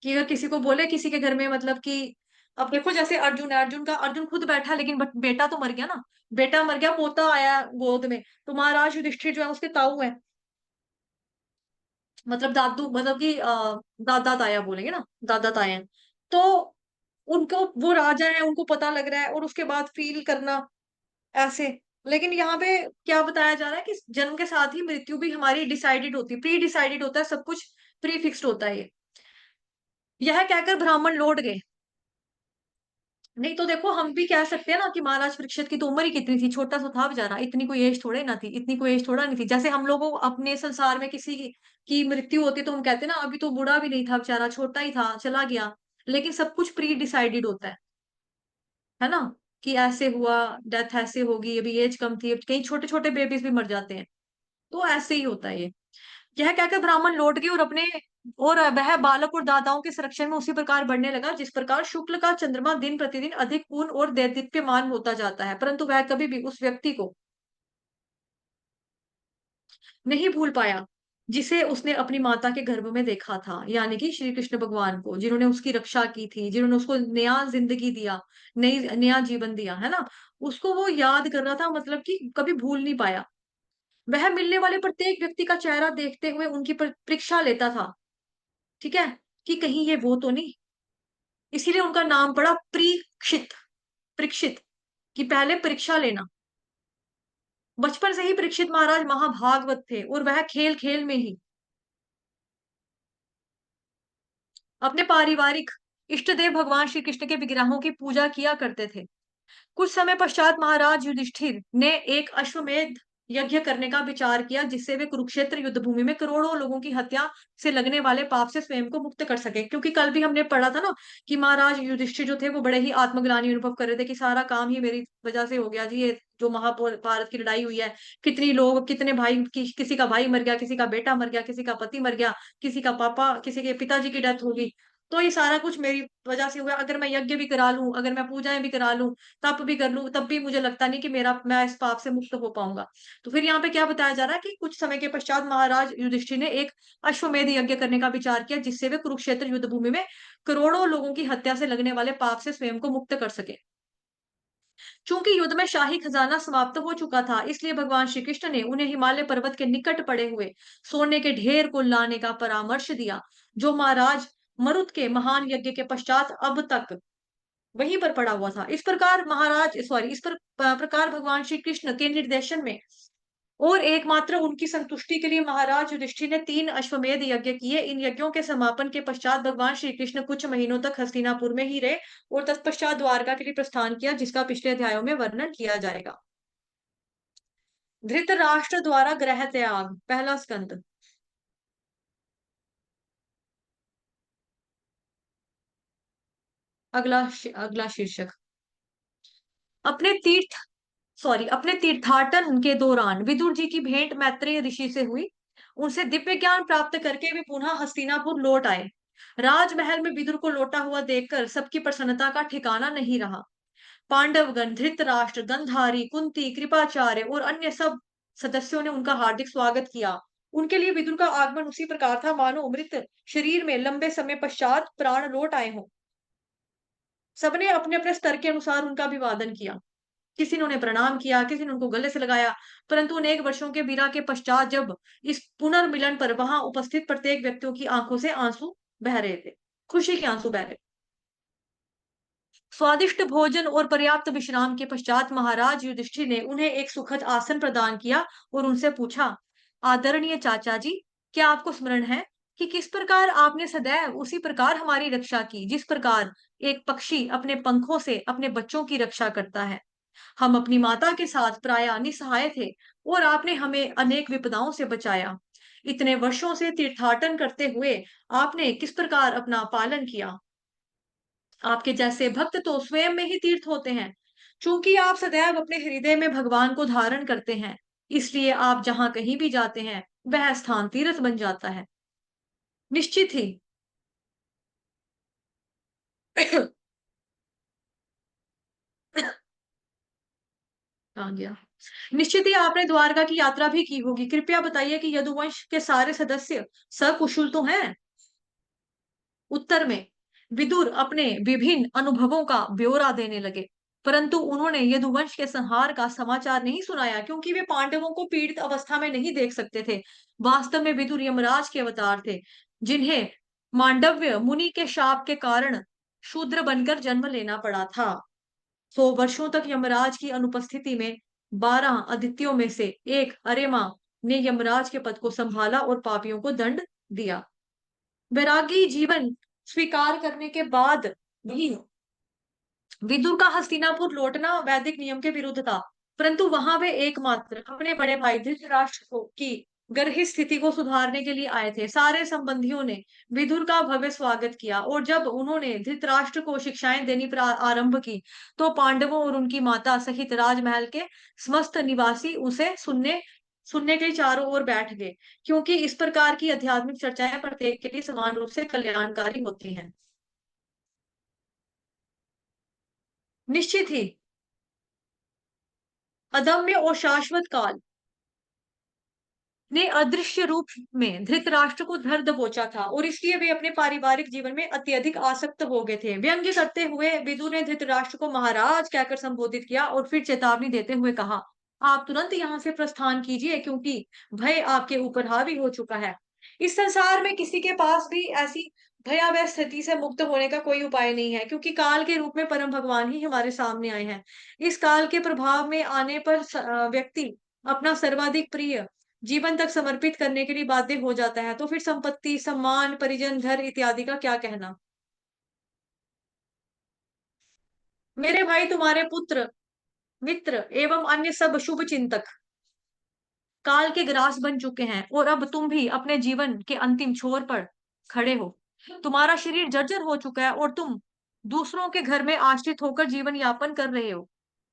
कि अगर किसी को बोले किसी के घर में मतलब कि, अब देखो जैसे अर्जुन है, अर्जुन खुद बैठा लेकिन बेटा तो मर गया ना, बेटा मर गया, पोता आया गोद में, तो महाराज युधिष्ठिर जो है उसके ताऊ है, मतलब दादू, मतलब कि दादा ताया बोलेंगे ना, दादा ताया हैं। तो उनको, वो राजा है, उनको पता लग रहा है और उसके बाद फील करना ऐसे। लेकिन यहाँ पे क्या बताया जा रहा है कि जन्म के साथ ही मृत्यु भी हमारी डिसाइडेड होती है, प्री डिसाइडेड होता है सब कुछ, प्री फिक्स्ड होता है ये। यह कहकर ब्राह्मण लौट गए। नहीं तो देखो हम भी कह सकते हैं ना कि महाराज परीक्षित की तो उम्र ही कितनी थी, छोटा सा था बेचारा, इतनी कोई एज थोड़े ना थी, इतनी कोई एज थोड़ा नहीं थी। जैसे हम लोगों को अपने संसार में किसी की मृत्यु होती तो हम कहते हैं ना अभी तो बूढ़ा भी नहीं था बेचारा, छोटा ही था, चला गया। लेकिन सब कुछ प्री डिसाइडेड होता है ना? कि ऐसे हुआ, डेथ ऐसे होगी, अभी एज कम थी, कई छोटे छोटे बेबीज भी मर जाते हैं। तो ऐसे ही होता है ये। यह कहकर ब्राह्मण लौट गए और वह बालक और दाताओं के संरक्षण में उसी प्रकार बढ़ने लगा जिस प्रकार शुक्ल का चंद्रमा दिन प्रतिदिन अधिक पूर्ण और दैदीप्यमान होता जाता है, परंतु वह कभी भी उस व्यक्ति को नहीं भूल पाया जिसे उसने अपनी माता के गर्भ में देखा था, यानी कि श्री कृष्ण भगवान को, जिन्होंने उसकी रक्षा की थी, जिन्होंने उसको नया जिंदगी दिया, नई नया जीवन दिया, है ना? उसको वो याद कर रहा था, मतलब कि कभी भूल नहीं पाया। वह मिलने वाले प्रत्येक व्यक्ति का चेहरा देखते हुए उनकी परीक्षा लेता था, ठीक है, कि कहीं ये वो तो नहीं। इसीलिए उनका नाम पड़ा परीक्षित। परीक्षित, कि पहले परीक्षा लेना। बचपन से ही परीक्षित महाराज महाभागवत थे और वह खेल खेल में ही अपने पारिवारिक इष्ट देव भगवान श्री कृष्ण के विग्रहों की पूजा किया करते थे। कुछ समय पश्चात महाराज युधिष्ठिर ने एक अश्वमेध यज्ञ करने का विचार किया जिससे वे कुरुक्षेत्र युद्ध भूमि में करोड़ों लोगों की हत्या से लगने वाले पाप से स्वयं को मुक्त कर सके। क्योंकि कल भी हमने पढ़ा था ना कि महाराज युधिष्ठिर जो थे वो बड़े ही आत्मग्लानि अनुभव कर रहे थे कि सारा काम ही मेरी वजह से हो गया जी, ये जो महाभारत की लड़ाई हुई है, कितनी लोग, कितने भाई किसी का भाई मर गया, किसी का बेटा मर गया, किसी का पति मर गया, किसी का पापा, किसी के पिताजी की डेथ होगी। तो ये सारा कुछ मेरी वजह से हुआ। अगर मैं यज्ञ भी करा लूं, अगर मैं पूजाएं भी करा लूं, तप भी कर लूं, तब भी मुझे लगता नहीं कि मैं इस पाप से मुक्त हो पाऊंगा। तो फिर यहाँ पे क्या बताया जा रहा है कि कुछ समय के पश्चात महाराज युधिष्ठिर ने एक अश्वमेध यज्ञ करने का विचार किया जिससे वे कुरुक्षेत्र युद्ध भूमि में करोड़ों लोगों की हत्या से लगने वाले पाप से स्वयं को मुक्त कर सके। चूंकि युद्ध में शाही खजाना समाप्त हो चुका था, इसलिए भगवान श्री कृष्ण ने उन्हें हिमालय पर्वत के निकट पड़े हुए सोने के ढेर को लाने का परामर्श दिया, जो महाराज मरुत के महान यज्ञ के पश्चात अब तक वहीं पर पड़ा हुआ था। इस प्रकार भगवान श्री कृष्ण के निर्देशन में और एकमात्र उनकी संतुष्टि के लिए महाराज युधिष्ठिर ने 3 अश्वमेध यज्ञ किए। इन यज्ञों के समापन के पश्चात भगवान श्री कृष्ण कुछ महीनों तक हस्तिनापुर में ही रहे और तत्पश्चात द्वारका के लिए प्रस्थान किया, जिसका पिछले अध्यायों में वर्णन किया जाएगा। धृतराष्ट्र द्वारा गृह त्याग, पहला स्कंद। अगला शीर्षक। अपने तीर्थ अपने तीर्थाटन के दौरान विदुर जी की भेंट मैत्रेय ऋषि से हुई। उनसे दिव्य ज्ञान प्राप्त करके वे पुनः हस्तिनापुर लौट आए। राजमहल में विदुर को लौटा हुआ देखकर सबकी प्रसन्नता का ठिकाना नहीं रहा। पांडवगण, धृतराष्ट्र, गंधारी, कुंती, कृपाचार्य और अन्य सब सदस्यों ने उनका हार्दिक स्वागत किया। उनके लिए विदुर का आगमन उसी प्रकार था मानो मृत शरीर में लंबे समय पश्चात प्राण लौट आए हों। सबने अपने अपने स्तर के अनुसार उनका अभिवादन किया। किसी ने उन्हें प्रणाम किया, किसी ने उनको गले से लगाया। परंतु अनेक वर्षों के विरह के पश्चात जब इस पुनर्मिलन पर वहां उपस्थित प्रत्येक व्यक्तियों की आंखों से आंसू बह रहे थे, खुशी के आंसू बह रहे। स्वादिष्ट भोजन और पर्याप्त विश्राम के पश्चात महाराज युधिष्ठिर ने उन्हें एक सुखद आसन प्रदान किया और उनसे पूछा, आदरणीय चाचा जी, क्या आपको स्मरण है कि किस प्रकार आपने सदैव उसी प्रकार हमारी रक्षा की, जिस प्रकार एक पक्षी अपने पंखों से अपने बच्चों की रक्षा करता है। हम अपनी माता के साथ प्रायः निसहाय थे और आपने हमें अनेक विपदाओं से बचाया। इतने वर्षों से तीर्थाटन करते हुए आपने किस प्रकार अपना पालन किया। आपके जैसे भक्त तो स्वयं में ही तीर्थ होते हैं। चूंकि आप सदैव अपने हृदय में भगवान को धारण करते हैं, इसलिए आप जहां कहीं भी जाते हैं वह स्थान तीर्थ बन जाता है। निश्चित ही कहाँ गया? निश्चित ही आपने द्वारका की यात्रा भी की होगी। कृपया बताइए कि यदुवंश के सारे सदस्य सकुशल तो हैं? उत्तर में विदुर अपने विभिन्न अनुभवों का ब्यौरा देने लगे, परंतु उन्होंने यदुवंश के संहार का समाचार नहीं सुनाया, क्योंकि वे पांडवों को पीड़ित अवस्था में नहीं देख सकते थे। वास्तव में विदुर यमराज के अवतार थे, जिन्हें मांडव्य मुनि के शाप के कारण शूद्र बनकर जन्म लेना पड़ा था। 100 वर्षों तक यमराज की अनुपस्थिति में 12 अदित्यों में से एक अरेमा ने यमराज के पद को संभाला और पापियों को दंड दिया। वैरागी जीवन स्वीकार करने के बाद भी विदुर का हस्तिनापुर लौटना वैदिक नियम के विरुद्ध था, परंतु वहां वे एकमात्र अपने बड़े भाई धृतराष्ट्र को की गर्हित स्थिति को सुधारने के लिए आए थे। सारे संबंधियों ने विदुर का भव्य स्वागत किया और जब उन्होंने धृतराष्ट्र को शिक्षाएं देनी आरंभ की, तो पांडवों और उनकी माता सहित राजमहल के समस्त निवासी उसे सुनने सुनने के लिए चारों ओर बैठ गए, क्योंकि इस प्रकार की आध्यात्मिक चर्चाएं प्रत्येक के लिए समान रूप से कल्याणकारी होती हैं। निश्चित ही अदम्य और शाश्वत काल ने अदृश्य रूप में धृतराष्ट्र को धर दबोचा था और इसलिए वे अपने पारिवारिक जीवन में अत्यधिक आसक्त हो गए थे। व्यंग्य करते हुए विदुर ने धृतराष्ट्र को महाराज कहकर संबोधित किया और फिर चेतावनी देते हुए कहा, आप तुरंत यहाँ से प्रस्थान कीजिए, क्योंकि भय आपके ऊपर हावी हो चुका है। इस संसार में किसी के पास भी ऐसी भयावह स्थिति से मुक्त होने का कोई उपाय नहीं है, क्योंकि काल के रूप में परम भगवान ही हमारे सामने आए हैं। इस काल के प्रभाव में आने पर व्यक्ति अपना सर्वाधिक प्रिय जीवन तक समर्पित करने के लिए बाध्य हो जाता है, तो फिर संपत्ति, सम्मान, परिजन, घर इत्यादि का क्या कहना। मेरे भाई, तुम्हारे पुत्र, मित्र एवं अन्य सब शुभ चिंतक काल के ग्रास बन चुके हैं और अब तुम भी अपने जीवन के अंतिम छोर पर खड़े हो। तुम्हारा शरीर जर्जर हो चुका है और तुम दूसरों के घर में आश्रित होकर जीवन यापन कर रहे हो।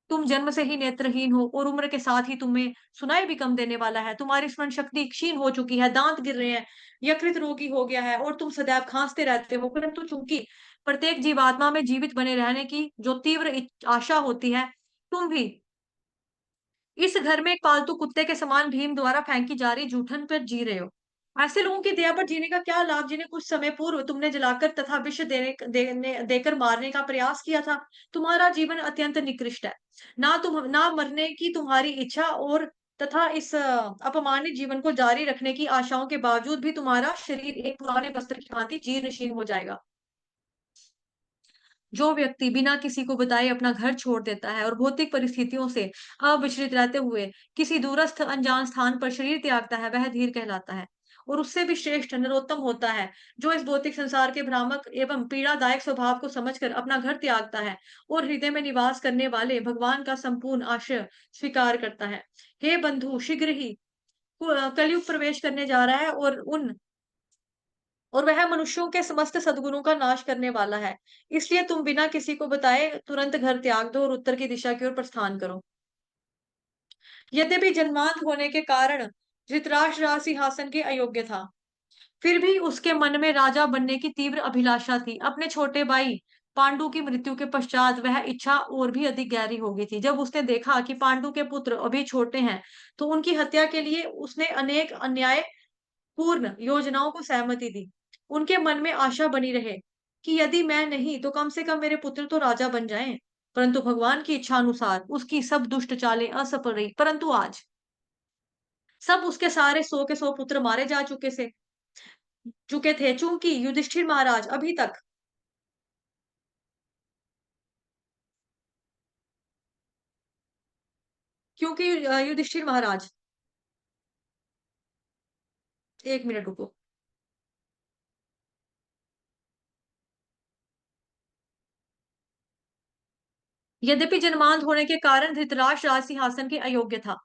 तुम जन्म से ही नेत्रहीन हो और उम्र के साथ ही तुम्हें सुनाई भी कम देने वाला है। तुम्हारी स्मरण शक्ति क्षीण हो चुकी है, दांत गिर रहे हैं, यकृत रोगी हो गया है और तुम सदैव खांसते रहते हो। परंतु चूंकि प्रत्येक जीवात्मा में जीवित बने रहने की जो तीव्र आशा होती है, तुम भी इस घर में एक पालतू कुत्ते के समान भीम द्वारा फेंकी जा रही जूठन पर जी रहे हो। ऐसे लोगों की दया पर जीने का क्या लाभ, जिन्हें कुछ समय पूर्व तुमने जलाकर तथा विष देकर मारने का प्रयास किया था। तुम्हारा जीवन अत्यंत निकृष्ट है। ना मरने की तुम्हारी इच्छा और तथा इस अपमानित जीवन को जारी रखने की आशाओं के बावजूद भी तुम्हारा शरीर एक पुराने वस्त्र की भांति जीर्ण शीर्ण हो जाएगा। जो व्यक्ति बिना किसी को बताए अपना घर छोड़ देता है और भौतिक परिस्थितियों से अविचलित रहते हुए किसी दूरस्थ अनजान स्थान पर शरीर त्यागता है, वह धीर कहलाता है। और उससे भी श्रेष्ठ नरोत्तम होता है, जो इस भौतिक संसार के भ्रामक एवं पीड़ादायक स्वभाव को समझकर अपना घर त्यागता है और हृदय में निवास करने वाले भगवान का संपूर्ण आश्रय स्वीकार करता है। हे बंधु, शीघ्र ही कलयुग प्रवेश करने जा रहा है और वह मनुष्यों के समस्त सद्गुणों का नाश करने वाला है। इसलिए तुम बिना किसी को बताए तुरंत घर त्याग दो और उत्तर की दिशा की ओर प्रस्थान करो। यद्यपि जन्मांध होने के कारण धृतराष्ट्र राज सिंहासन के अयोग्य था, फिर भी उसके मन में राजा बनने की तीव्र अभिलाषा थी। अपने छोटे भाई पांडु की मृत्यु के पश्चात वह इच्छा और भी अधिक गहरी हो गई थी। जब उसने देखा कि पांडु के पुत्र अभी छोटे हैं, तो उनकी हत्या के लिए उसने अनेक अन्याय पूर्ण योजनाओं को सहमति दी। उनके मन में आशा बनी रहे कि यदि मैं नहीं तो कम से कम मेरे पुत्र तो राजा बन जाएं। परंतु भगवान की इच्छा अनुसार उसकी सब दुष्ट चालें असफल रही। परंतु आज सब उसके सारे 100 के 100 पुत्र मारे जा चुके थे, चूंकि युधिष्ठिर महाराज अभी तक क्योंकि युधिष्ठिर महाराज, एक मिनट रुको। यद्यपि जन्मांध होने के कारण धृतराष्ट्र राज सिंहासन के अयोग्य था,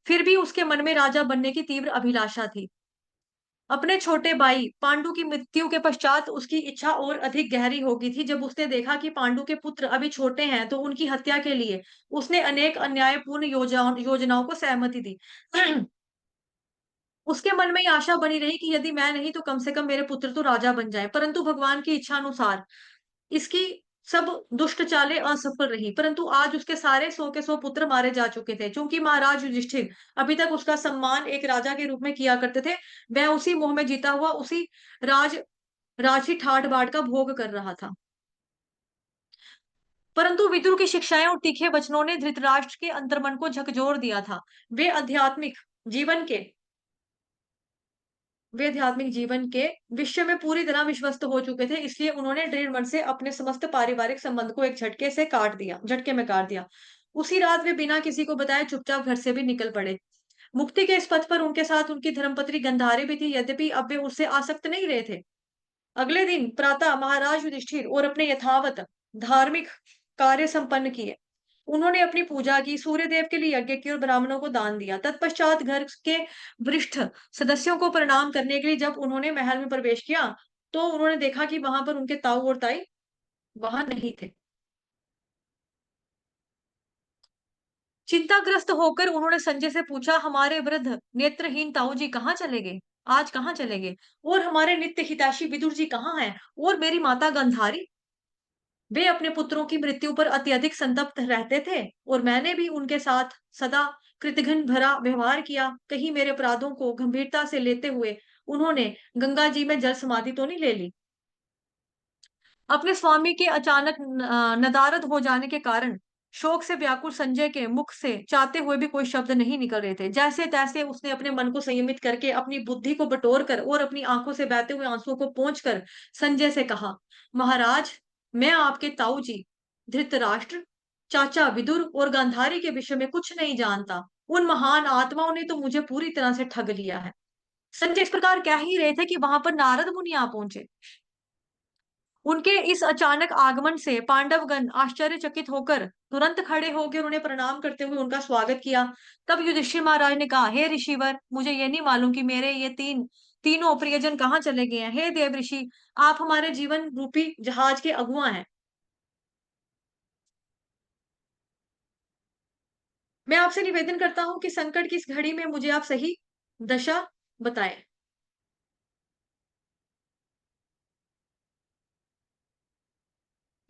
फिर भी उसके मन में राजा बनने की तीव्र अभिलाषा थी। अपने छोटे भाई पांडु की मृत्यु के पश्चात उसकी इच्छा और अधिक गहरी हो गई थी। जब उसने देखा कि पांडु के पुत्र अभी छोटे हैं, तो उनकी हत्या के लिए उसने अनेक अन्यायपूर्ण योजनाओं को सहमति दी। उसके मन में ये आशा बनी रही कि यदि मैं नहीं तो कम से कम मेरे पुत्र तो राजा बन जाए। परंतु भगवान की इच्छा अनुसार इसकी सब दुष्ट चालें असफल रही। परंतु आज उसके सारे 100 के 100 पुत्र मारे जा चुके थे। चूंकि महाराज युधिष्ठिर अभी तक उसका सम्मान एक राजा के रूप में किया करते थे, वह उसी मोह में जीता हुआ उसी राज राजसी ठाट बाट का भोग कर रहा था। परंतु विदुर की शिक्षाएं और तीखे वचनों ने धृतराष्ट्र के अंतर्मन को झकझोर दिया था। वे आध्यात्मिक जीवन के वे आध्यात्मिक जीवन के विषय में पूरी तरह विश्वस्त हो चुके थे। इसलिए उन्होंने दृढ़ मन से अपने समस्त पारिवारिक संबंध को एक झटके में काट दिया। उसी रात वे बिना किसी को बताए चुपचाप घर से भी निकल पड़े। मुक्ति के इस पथ पर उनके साथ उनकी धर्मपत्नी गंधारी भी थी, यद्यपि अब वे उससे आसक्त नहीं रहे थे। अगले दिन प्रातः महाराज युधिष्ठिर और अपने यथावत धार्मिक कार्य संपन्न किए। उन्होंने अपनी पूजा की, सूर्य देव के लिए यज्ञ की और ब्राह्मणों को दान दिया। तत्पश्चात घर के वरिष्ठ सदस्यों को प्रणाम करने के लिए जब उन्होंने महल में प्रवेश किया, तो उन्होंने देखा कि वहां पर उनके ताऊ और ताई वहां नहीं थे। चिंताग्रस्त होकर उन्होंने संजय से पूछा, हमारे वृद्ध नेत्रहीन ताऊ जी कहाँ चले गए? आज कहाँ चले गए? और हमारे नित्य हितैषी विदुर जी कहाँ हैं? और मेरी माता गंधारी? वे अपने पुत्रों की मृत्यु पर अत्यधिक संतप्त रहते थे और मैंने भी उनके साथ सदा कृतघ्न भरा व्यवहार किया। कहीं मेरे अपराधों को गंभीरता से लेते हुए उन्होंने गंगा जी में जल समाधि तो नहीं ले ली? अपने स्वामी के अचानक नदारद हो जाने के कारण शोक से व्याकुल संजय के मुख से चाहते हुए भी कोई शब्द नहीं निकल रहे थे। जैसे तैसे उसने अपने मन को संयमित करके अपनी बुद्धि को बटोर कर और अपनी आंखों से बहते हुए आंसुओं को पोंछ कर संजय से कहा, महाराज, मैं आपके ताऊ जी धृतराष्ट्र, चाचा विदुर और गांधारी के विषय में कुछ नहीं जानता। उन महान आत्माओं ने तो मुझे पूरी तरह से ठग लिया है। संजय इस प्रकार कह ही रहे थे कि वहां पर नारद मुनि आ पहुंचे। उनके इस अचानक आगमन से पांडवगण आश्चर्यचकित होकर तुरंत खड़े होकर उन्हें प्रणाम करते हुए उनका स्वागत किया। तब युधिष्ठिर महाराज ने कहा, हे ऋषिवर, मुझे ये नहीं मालूम कि मेरे ये तीनों प्रियजन कहाँ चले गए हैं। हे देव ऋषि, आप हमारे जीवन रूपी जहाज के अगुआ हैं। मैं आपसे निवेदन करता हूँ कि संकट की इस घड़ी में मुझे आप सही दशा बताएं।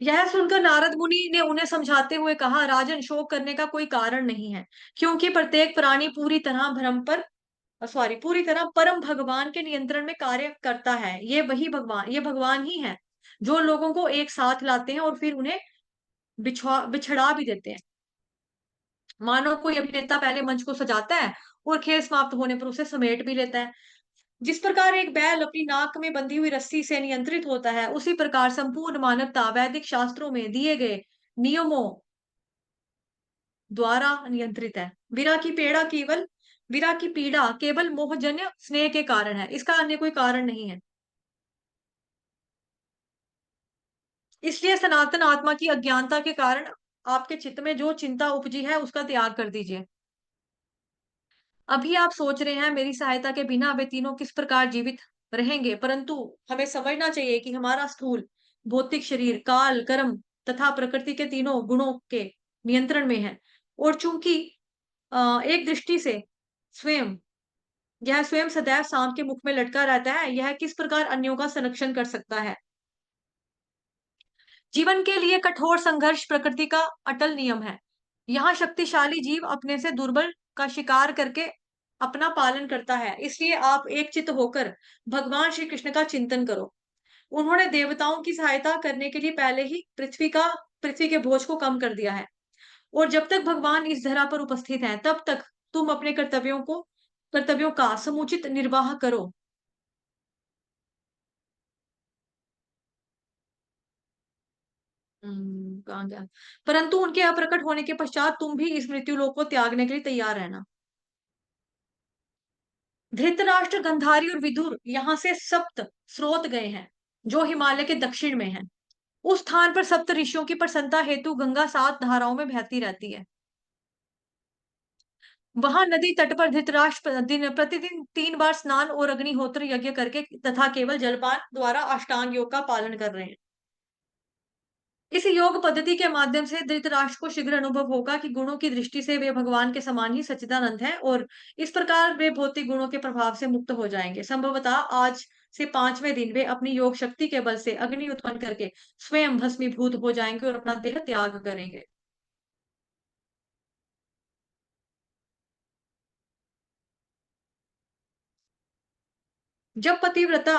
यह सुनकर नारद मुनि ने उन्हें समझाते हुए कहा, राजन, शोक करने का कोई कारण नहीं है, क्योंकि प्रत्येक प्राणी पूरी तरह परम भगवान के नियंत्रण में कार्य करता है। ये भगवान ही है जो लोगों को एक साथ लाते हैं और फिर उन्हें बिछड़ा भी देते हैं। मानो कोई अभिनेता पहले मंच को सजाता है और खेल समाप्त होने पर उसे समेट भी लेता है। जिस प्रकार एक बैल अपनी नाक में बंधी हुई रस्सी से नियंत्रित होता है, उसी प्रकार संपूर्ण मानवता वैदिक शास्त्रों में दिए गए नियमों द्वारा नियंत्रित है। विरा की पीड़ा केवल मोहजन्य स्नेह के कारण है, इसका अन्य कोई कारण नहीं है। इसलिए सनातन आत्मा की अज्ञानता के कारण आपके चित्त में जो चिंता उपजी है, उसका त्याग कर दीजिए। अभी आप सोच रहे हैं मेरी सहायता के बिना वे तीनों किस प्रकार जीवित रहेंगे, परंतु हमें समझना चाहिए कि हमारा स्थूल भौतिक शरीर काल, कर्म तथा प्रकृति के तीनों गुणों के नियंत्रण में है। और चूंकि एक दृष्टि से स्वयं यह स्वयं सदैव सांप के मुख में लटका रहता है, यह किस प्रकार अन्यों का संरक्षण कर सकता है। जीवन के लिए कठोर संघर्ष प्रकृति का अटल नियम है। यहाँ शक्तिशाली जीव अपने से दुर्बल का शिकार करके अपना पालन करता है। इसलिए आप एक चित्त होकर भगवान श्री कृष्ण का चिंतन करो। उन्होंने देवताओं की सहायता करने के लिए पहले ही पृथ्वी के बोझ को कम कर दिया है। और जब तक भगवान इस धरा पर उपस्थित हैं, तब तक तुम अपने कर्तव्यों का समुचित निर्वाह करो। कहाँ गया? परंतु उनके अप्रकट होने के पश्चात तुम भी इस मृत्यु लोक को त्यागने के लिए तैयार रहना। धृतराष्ट्र, गंधारी और विदुर यहाँ से सप्त स्रोत गए हैं, जो हिमालय के दक्षिण में है। उस स्थान पर सप्त ऋषियों की प्रसन्नता हेतु गंगा 7 धाराओं में बहती रहती है। वहां नदी तट पर धृतराष्ट्र प्रतिदिन 3 बार स्नान और अग्निहोत्र यज्ञ करके तथा केवल जलपान द्वारा अष्टांग योग का पालन कर रहे हैं। इस योग पद्धति के माध्यम से धृतराष्ट्र को शीघ्र अनुभव होगा कि गुणों की दृष्टि से वे भगवान के समान ही सच्चिदानंद हैं, और इस प्रकार वे भौतिक गुणों के प्रभाव से मुक्त हो जाएंगे। संभवतः आज से 5वें दिन वे अपनी योग शक्ति के बल से अग्नि उत्पन्न करके स्वयं भस्मीभूत हो जाएंगे और अपना देह त्याग करेंगे। जब पतिव्रता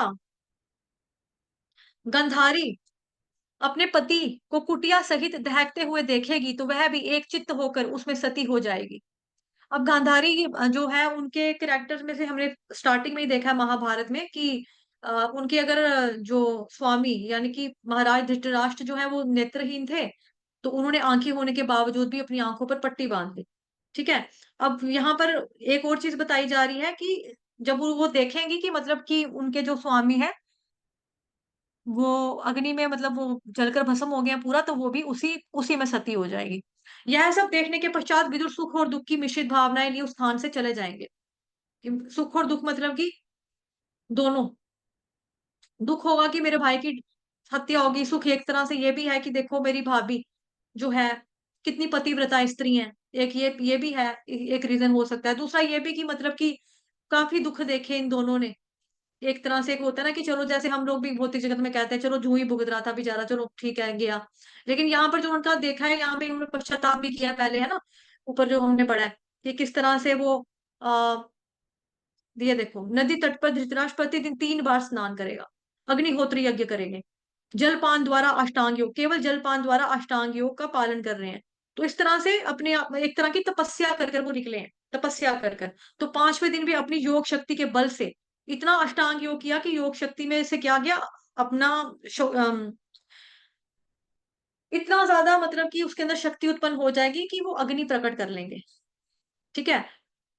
गंधारी अपने पति को कुटिया सहित दहकते हुए देखेगी, तो वह भी एक चित्त होकर उसमें सती हो जाएगी। अब गांधारी जो है, उनके कैरेक्टर्स में से हमने स्टार्टिंग में ही देखा है महाभारत में कि उनके अगर जो स्वामी यानी कि महाराज धृतराष्ट्र जो है वो नेत्रहीन थे, तो उन्होंने आंखें होने के बावजूद भी अपनी आंखों पर पट्टी बांध दी। ठीक है। अब यहाँ पर एक और चीज बताई जा रही है कि जब वो देखेंगी कि मतलब कि उनके जो स्वामी है वो अग्नि में मतलब वो जलकर भस्म हो गया पूरा, तो वो भी उसी उसी में सती हो जाएगी। यह सब देखने के पश्चात विदुर सुख और दुख की मिश्रित भावनाएं लिए उस स्थान से चले जाएंगे। सुख और दुख मतलब कि दोनों। दुख होगा कि मेरे भाई की हत्या होगी, सुख एक तरह से ये भी है कि देखो मेरी भाभी जो है कितनी पतिव्रता स्त्री है। एक ये भी है, एक रीजन हो सकता है। दूसरा ये भी कि मतलब कि काफी दुख देखे इन दोनों ने। एक तरह से एक होता है ना कि चलो जैसे हम लोग भी भौतिक जगत में कहते हैं चलो जूं ही भुगत रहा था बेचारा, चलो ठीक है गया। लेकिन यहाँ पर जो उनका देखा है, यहाँ पे उन्होंने पश्चाताप भी किया है पहले, है ना। ऊपर जो हमने पढ़ा है कि किस तरह से वो आ, ये देखो नदी तट पर धृतराष्ट्र प्रतिदिन 3 बार स्नान करेगा, अग्निहोत्र यज्ञ करेंगे, जलपान द्वारा अष्टांग योग, केवल जलपान द्वारा अष्टांग योग का पालन कर रहे हैं। तो इस तरह से अपने आप एक तरह की तपस्या कर कर वो निकले हैं, तपस्या कर कर। तो 5वें दिन भी अपनी योग शक्ति के बल से इतना अष्टांग योग किया कि योग शक्ति में से क्या गया अपना इतना ज्यादा मतलब कि उसके अंदर शक्ति उत्पन्न हो जाएगी कि वो अग्नि प्रकट कर लेंगे। ठीक है।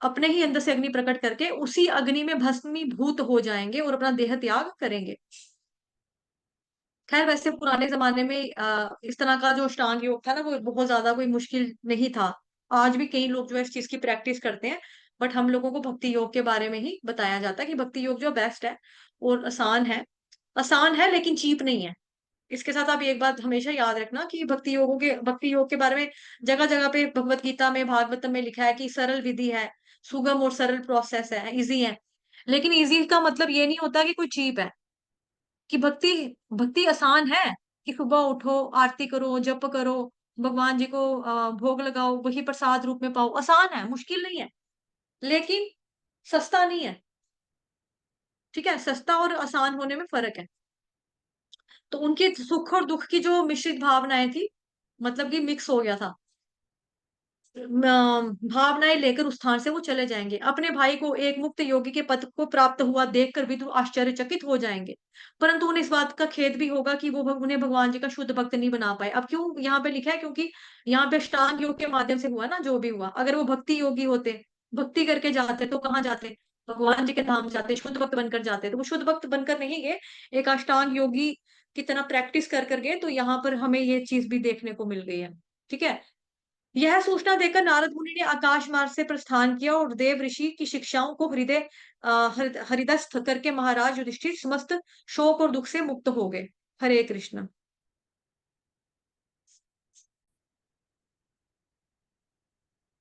अपने ही अंदर से अग्नि प्रकट करके उसी अग्नि में भस्मीभूत हो जाएंगे और अपना देह त्याग करेंगे। खैर वैसे पुराने जमाने में इस तरह का जो अष्टांग योग था ना, वो बहुत ज्यादा कोई मुश्किल नहीं था। आज भी कई लोग जो है इस चीज की प्रैक्टिस करते हैं। बट हम लोगों को भक्ति योग के बारे में ही बताया जाता है कि भक्ति योग जो बेस्ट है और आसान है। आसान है लेकिन चीप नहीं है। इसके साथ आप एक बात हमेशा याद रखना कि भक्ति योग के बारे में जगह जगह पे भगवत गीता में भागवतम में लिखा है कि सरल विधि है, सुगम और सरल प्रोसेस है, इजी है। लेकिन इजी का मतलब ये नहीं होता कि कोई चीप है। कि भक्ति भक्ति आसान है कि सुबह उठो, आरती करो, जप करो, भगवान जी को भोग लगाओ, वही प्रसाद रूप में पाओ। आसान है, मुश्किल नहीं है। लेकिन सस्ता नहीं है। ठीक है। सस्ता और आसान होने में फर्क है। तो उनके सुख और दुख की जो मिश्रित भावनाएं थी, मतलब कि मिक्स हो गया था। भावनाएं लेकर उस स्थान से वो चले जाएंगे। अपने भाई को एक मुक्त योगी के पद को प्राप्त हुआ देखकर विदुर आश्चर्यचकित हो जाएंगे, परंतु उन्हें इस बात का खेद भी होगा कि वो उन्हें भगवान जी का शुद्ध भक्त नहीं बना पाए। अब क्यों यहाँ पे लिखा है? क्योंकि यहाँ पे अष्टांग योग के माध्यम से हुआ ना जो भी हुआ। अगर वो भक्ति योगी होते, भक्ति करके जाते, तो कहाँ जाते? भगवान जी के धाम जाते, शुद्ध भक्त बनकर जाते। तो वो शुद्ध भक्त बनकर नहीं गए, एक अष्टांग योगी की तरह प्रैक्टिस कर गए। तो यहाँ पर हमें ये चीज भी देखने को मिल गई है। ठीक है। यह सूचना देकर नारद मुनि ने आकाश मार्ग से प्रस्थान किया और देव ऋषि की शिक्षाओं को हृदयस्थ करके महाराज युधिष्ठिर समस्त शोक और दुख से मुक्त हो गए। हरे कृष्ण।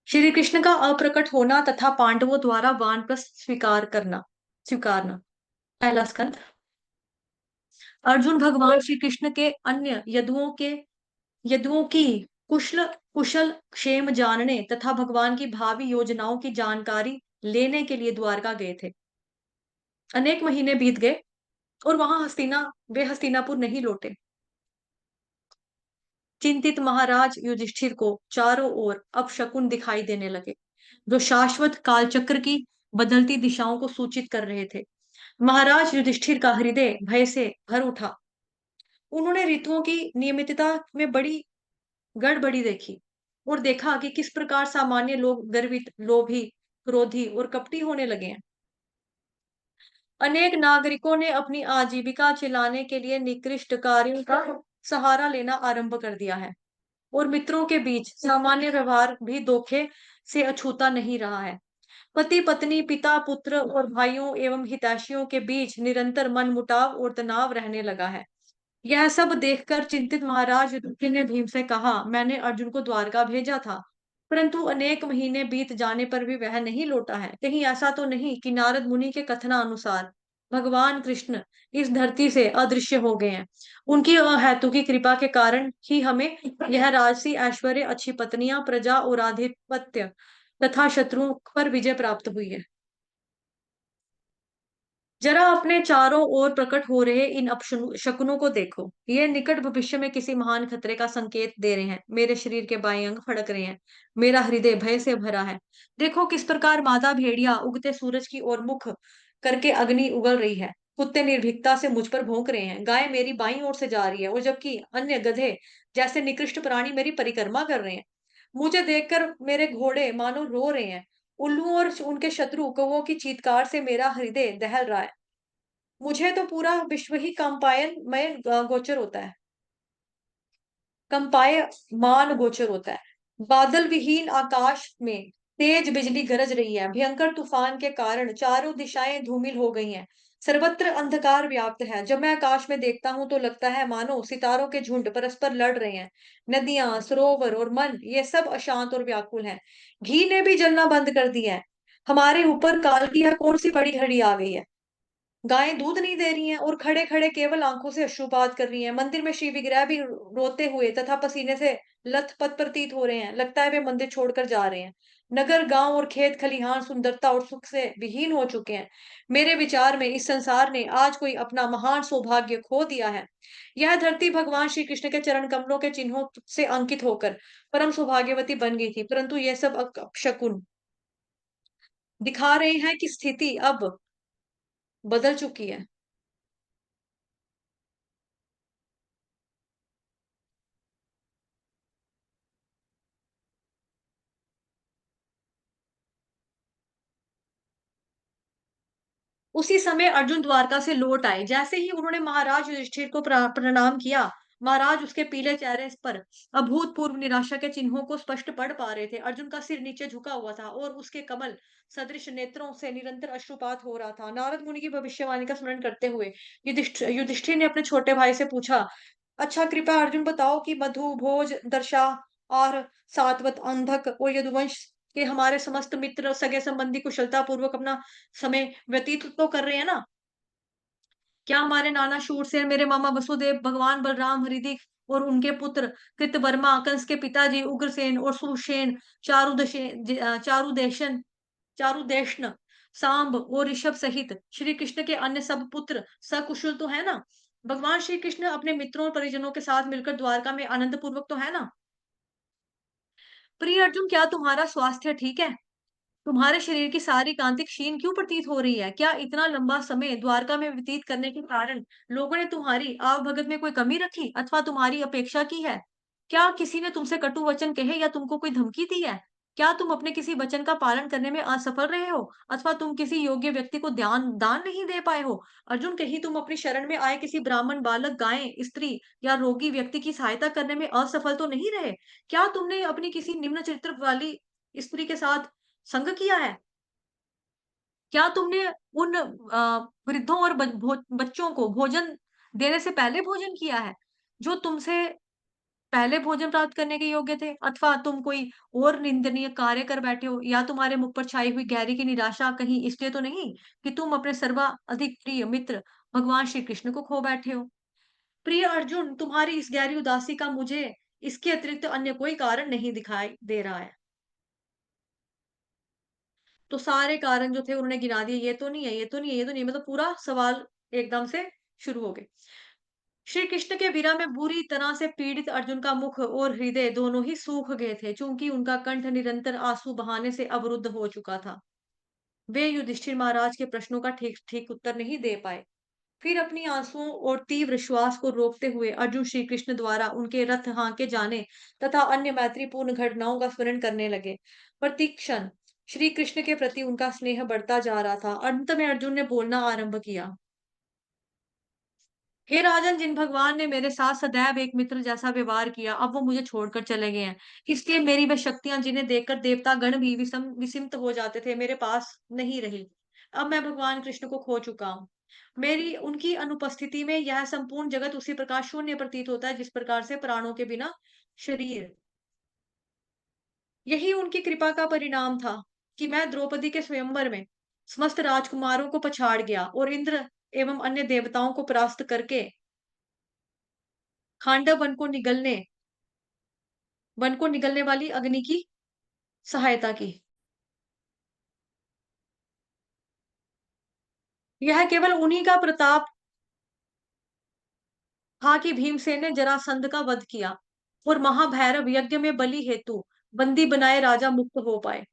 श्री कृष्ण का अप्रकट होना तथा पांडवों द्वारा वानप्रस्थ स्वीकारना। पहला स्कंद। अर्जुन भगवान श्री कृष्ण के अन्य यदुओं की कुशल कुशल क्षेम जानने तथा भगवान की भावी योजनाओं की जानकारी लेने के लिए द्वारका गए थे। अनेक महीने बीत गए और वे हस्तिनापुर नहीं लौटे। चिंतित महाराज युधिष्ठिर को चारों ओर अपशकुन दिखाई देने लगे, जो शाश्वत कालचक्र की बदलती दिशाओं को सूचित कर रहे थे। महाराज युधिष्ठिर का हृदय भय से भर उठा। उन्होंने ऋतुओं की नियमितता में बड़ी गड़बड़ी देखी और देखा कि किस प्रकार सामान्य लोग गर्वित, लोभी, क्रोधी और कपटी होने लगे हैं। अनेक नागरिकों ने अपनी आजीविका चलाने के लिए निकृष्ट कार्यों का सहारा लेना आरंभ कर दिया है और मित्रों के बीच सामान्य व्यवहार भी धोखे से अछूता नहीं रहा है। पति पत्नी, पिता पुत्र और भाइयों एवं हितैषियों के बीच निरंतर मनमुटाव और तनाव रहने लगा है। यह सब देखकर चिंतित महाराज युधिष्ठिर ने भीम से कहा, मैंने अर्जुन को द्वारका भेजा था, परंतु अनेक महीने बीत जाने पर भी वह नहीं लौटा है। कहीं ऐसा तो नहीं कि नारद मुनि के कथनानुसार भगवान कृष्ण इस धरती से अदृश्य हो गए हैं? उनकी अहेतुकी कृपा के कारण ही हमें यह राजसी ऐश्वर्य, अच्छी पत्नियां, प्रजा और आधिपत्य तथा शत्रुओं पर विजय प्राप्त हुई है। जरा अपने चारों ओर प्रकट हो रहे इन शकुनों को देखो। ये निकट भविष्य में किसी महान खतरे का संकेत दे रहे हैं। मेरे शरीर के बाएं अंग फड़क रहे हैं, मेरा हृदय भय से भरा है। देखो किस प्रकार मादा भेड़िया उगते सूरज की ओर मुख करके अग्नि उगल रही है। कुत्ते निर्भीकता से मुझ पर भौंक रहे हैं, गाय मेरी बाईं ओर से जा रही है और जबकि अन्य गधे जैसे निकृष्ट प्राणी मेरी परिक्रमा कर रहे हैं। मुझे देखकर मेरे घोड़े मानो रो रहे हैं। उल्लू और उनके शत्रु कौओं की चीत्कार से मेरा हृदय दहल रहा है। मुझे तो पूरा विश्व ही कंपायन में गोचर होता है, कंपायमान गोचर होता है। बादल विहीन आकाश में तेज बिजली गरज रही है। भयंकर तूफान के कारण चारों दिशाएं धूमिल हो गई हैं। सर्वत्र अंधकार व्याप्त है। जब मैं आकाश में देखता हूं तो लगता है मानो सितारों के झुंड परस्पर लड़ रहे हैं। नदियां, सरोवर और मन ये सब अशांत और व्याकुल हैं। घी ने भी जलना बंद कर दिया है। हमारे ऊपर काल की यह कौन सी बड़ी घड़ी आ गई है? गायें दूध नहीं दे रही हैं और खड़े खड़े केवल आंखों से अश्रुपात कर रही हैं। मंदिर में श्री विग्रह भी रोते हुए तथा पसीने से लथपथ प्रतीत हो रहे हैं। लगता है वे मंदिर छोड़कर जा रहे हैं। नगर, गांव और खेत खलिहान सुंदरता और सुख से विहीन हो चुके हैं। मेरे विचार में इस संसार ने आज कोई अपना महान सौभाग्य खो दिया है। यह धरती भगवान श्री कृष्ण के चरण कमलों के चिन्हों से अंकित होकर परम सौभाग्यवती बन गई थी, परंतु यह सब शकुन दिखा रहे हैं कि स्थिति अब बदल चुकी है। उसी समय अर्जुन द्वारका से लौट आए। जैसे ही उन्होंने महाराज युधिष्ठिर को प्रणाम किया, महाराज उसके पीले चेहरे पर अभूतपूर्व निराशा के चिन्हों को स्पष्ट पढ़ पा रहे थे। अर्जुन का सिर नीचे झुका हुआ था और उसके कमल सदृश नेत्रों से निरंतर अश्रुपात हो रहा था। नारद मुनि की भविष्यवाणी का स्मरण करते हुए युधिष्ठिर ने अपने छोटे भाई से पूछा, अच्छा कृपया अर्जुन बताओ कि मधु, भोज, दर्शा और सात्वत, अंधक और यदुवंश के हमारे समस्त मित्र, सगे संबंधी कुशलता पूर्वक अपना समय व्यतीत तो कर रहे हैं ना? क्या हमारे नाना शूरसेन, मेरे मामा वसुदेव, भगवान बलराम, हरिदिक और उनके पुत्र कृतवर्मा, कंस के पिताजी उग्रसेन और सुषेण, चारुदेशन चारुदेशन, सांब और ऋषभ सहित श्री कृष्ण के अन्य सब पुत्र सकुशल तो है ना? भगवान श्री कृष्ण अपने मित्रों और परिजनों के साथ मिलकर द्वारका में आनंद पूर्वक तो है ना? प्रिय अर्जुन, क्या तुम्हारा स्वास्थ्य ठीक है? तुम्हारे शरीर की सारी कांति क्षीण क्यों प्रतीत हो रही है? क्या इतना लंबा समय द्वारका में व्यतीत करने के कारण लोगों ने तुम्हारी आवभगत में कोई कमी रखी अथवा तुम्हारी अपेक्षा की है? क्या किसी ने तुमसे कटु वचन कहे या तुमको कोई धमकी दी है? क्या तुम अपने किसी वचन का पालन करने में असफल रहे हो अथवा तुम किसी योग्य व्यक्ति को ध्यान दान नहीं दे पाए हो? अर्जुन, कहीं तुम अपनी शरण में आए किसी ब्राह्मण, बालक, गाय, स्त्री या रोगी व्यक्ति की सहायता करने में असफल तो नहीं रहे? क्या तुमने अपनी किसी निम्न चरित्र वाली स्त्री के साथ संग किया है? क्या तुमने उन वृद्धों और बच्चों को भोजन देने से पहले भोजन किया है, जो तुमसे पहले भोजन प्राप्त करने के योग्य थे? अथवा तुम कोई और निंदनीय कार्य कर बैठे हो, या तुम्हारे मुख पर छाई हुई गहरी की निराशा कहीं इसलिए तो नहीं कि तुम अपने सर्वाधिक प्रिय मित्र भगवान श्री कृष्ण को खो बैठे हो? प्रिय अर्जुन, तुम्हारी इस गहरी उदासी का मुझे इसके अतिरिक्त अन्य कोई कारण नहीं दिखाई दे रहा है। तो सारे कारण जो थे उन्होंने गिना दिए, ये तो नहीं है, ये तो नहीं है, ये तो नहीं है, मतलब पूरा सवाल एकदम से शुरू हो गए। श्री कृष्ण के विरह में बुरी तरह से पीड़ित अर्जुन का मुख और हृदय दोनों ही सूख गए थे, चूंकि उनका कंठ निरंतर आंसू बहाने से अवरुद्ध हो चुका था। वे युधिष्ठिर महाराज के प्रश्नों का ठीक ठीक उत्तर नहीं दे पाए। फिर अपनी आंसुओं और तीव्र श्वास को रोकते हुए अर्जुन श्री कृष्ण द्वारा उनके रथ हाँके जाने तथा अन्य मैत्रीपूर्ण घटनाओं का स्मरण करने लगे। प्रतिक्षण श्री कृष्ण के प्रति उनका स्नेह बढ़ता जा रहा था। अंत में अर्जुन ने बोलना आरंभ किया। हे राजन, जिन भगवान ने मेरे साथ सदैव एक मित्र जैसा व्यवहार किया, अब वो मुझे छोड़कर चले गए हैं। इसलिए मेरी वे शक्तियां जिन्हें देखकर देवता गण भी विस्मित हो जाते थे, मेरे पास नहीं रही। अब मैं भगवान कृष्ण को खो चुका हूँ। मेरी उनकी अनुपस्थिति में यह संपूर्ण जगत उसी प्रकार शून्य प्रतीत होता है, जिस प्रकार से प्राणों के बिना शरीर। यही उनकी कृपा का परिणाम था कि मैं द्रौपदी के स्वयंवर में समस्त राजकुमारों को पछाड़ गया और इंद्र एवं अन्य देवताओं को परास्त करके खांडव वन को निगलने वाली अग्नि की सहायता की। यह केवल उन्हीं का प्रताप था कि भीमसेन ने जरासंध का वध किया और महाभैरव यज्ञ में बलि हेतु बंदी बनाए राजा मुक्त हो पाए।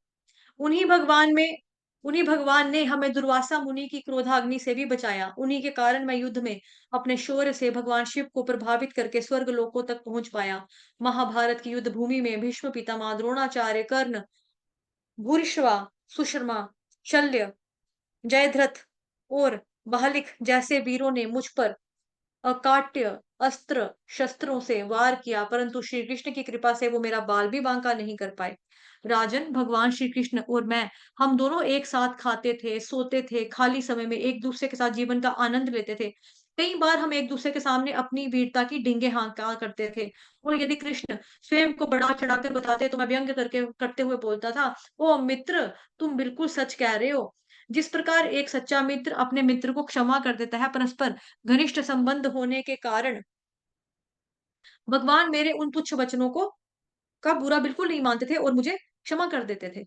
उन्हीं भगवान में उन्हीं भगवान ने हमें दुर्वासा मुनि की क्रोधाग्नि से भी बचाया। उन्हीं के कारण मैं युद्ध में अपने शौर्य से भगवान शिव को प्रभावित करके स्वर्ग लोकों तक पहुंच पाया। महाभारत की युद्ध भूमि में भीष्म पितामह, द्रोणाचार्य, कर्ण, भूरिश्रवा, सुशर्मा, शल्य, जयद्रथ और बाहलिक जैसे वीरों ने मुझ पर अकाट्य अस्त्र शस्त्रों से वार किया, परंतु श्री कृष्ण की कृपा से वो मेरा बाल भी बांका नहीं कर पाए। राजन, भगवान श्री कृष्ण और मैं, हम दोनों एक साथ खाते थे, सोते थे, खाली समय में एक दूसरे के साथ जीवन का आनंद लेते थे। कई बार हम एक दूसरे के सामने अपनी वीरता की डींगे हाँका करते थे, और यदि कृष्ण स्वयं को बढ़ा चढ़ाकर बताते तो मैं व्यंग करके करते हुए बोलता था, ओ मित्र, तुम बिल्कुल सच कह रहे हो। जिस प्रकार एक सच्चा मित्र अपने मित्र को क्षमा कर देता है, परस्पर घनिष्ठ संबंध होने के कारण भगवान मेरे उन तुच्छ वचनों को का बुरा बिल्कुल नहीं मानते थे और मुझे क्षमा कर देते थे।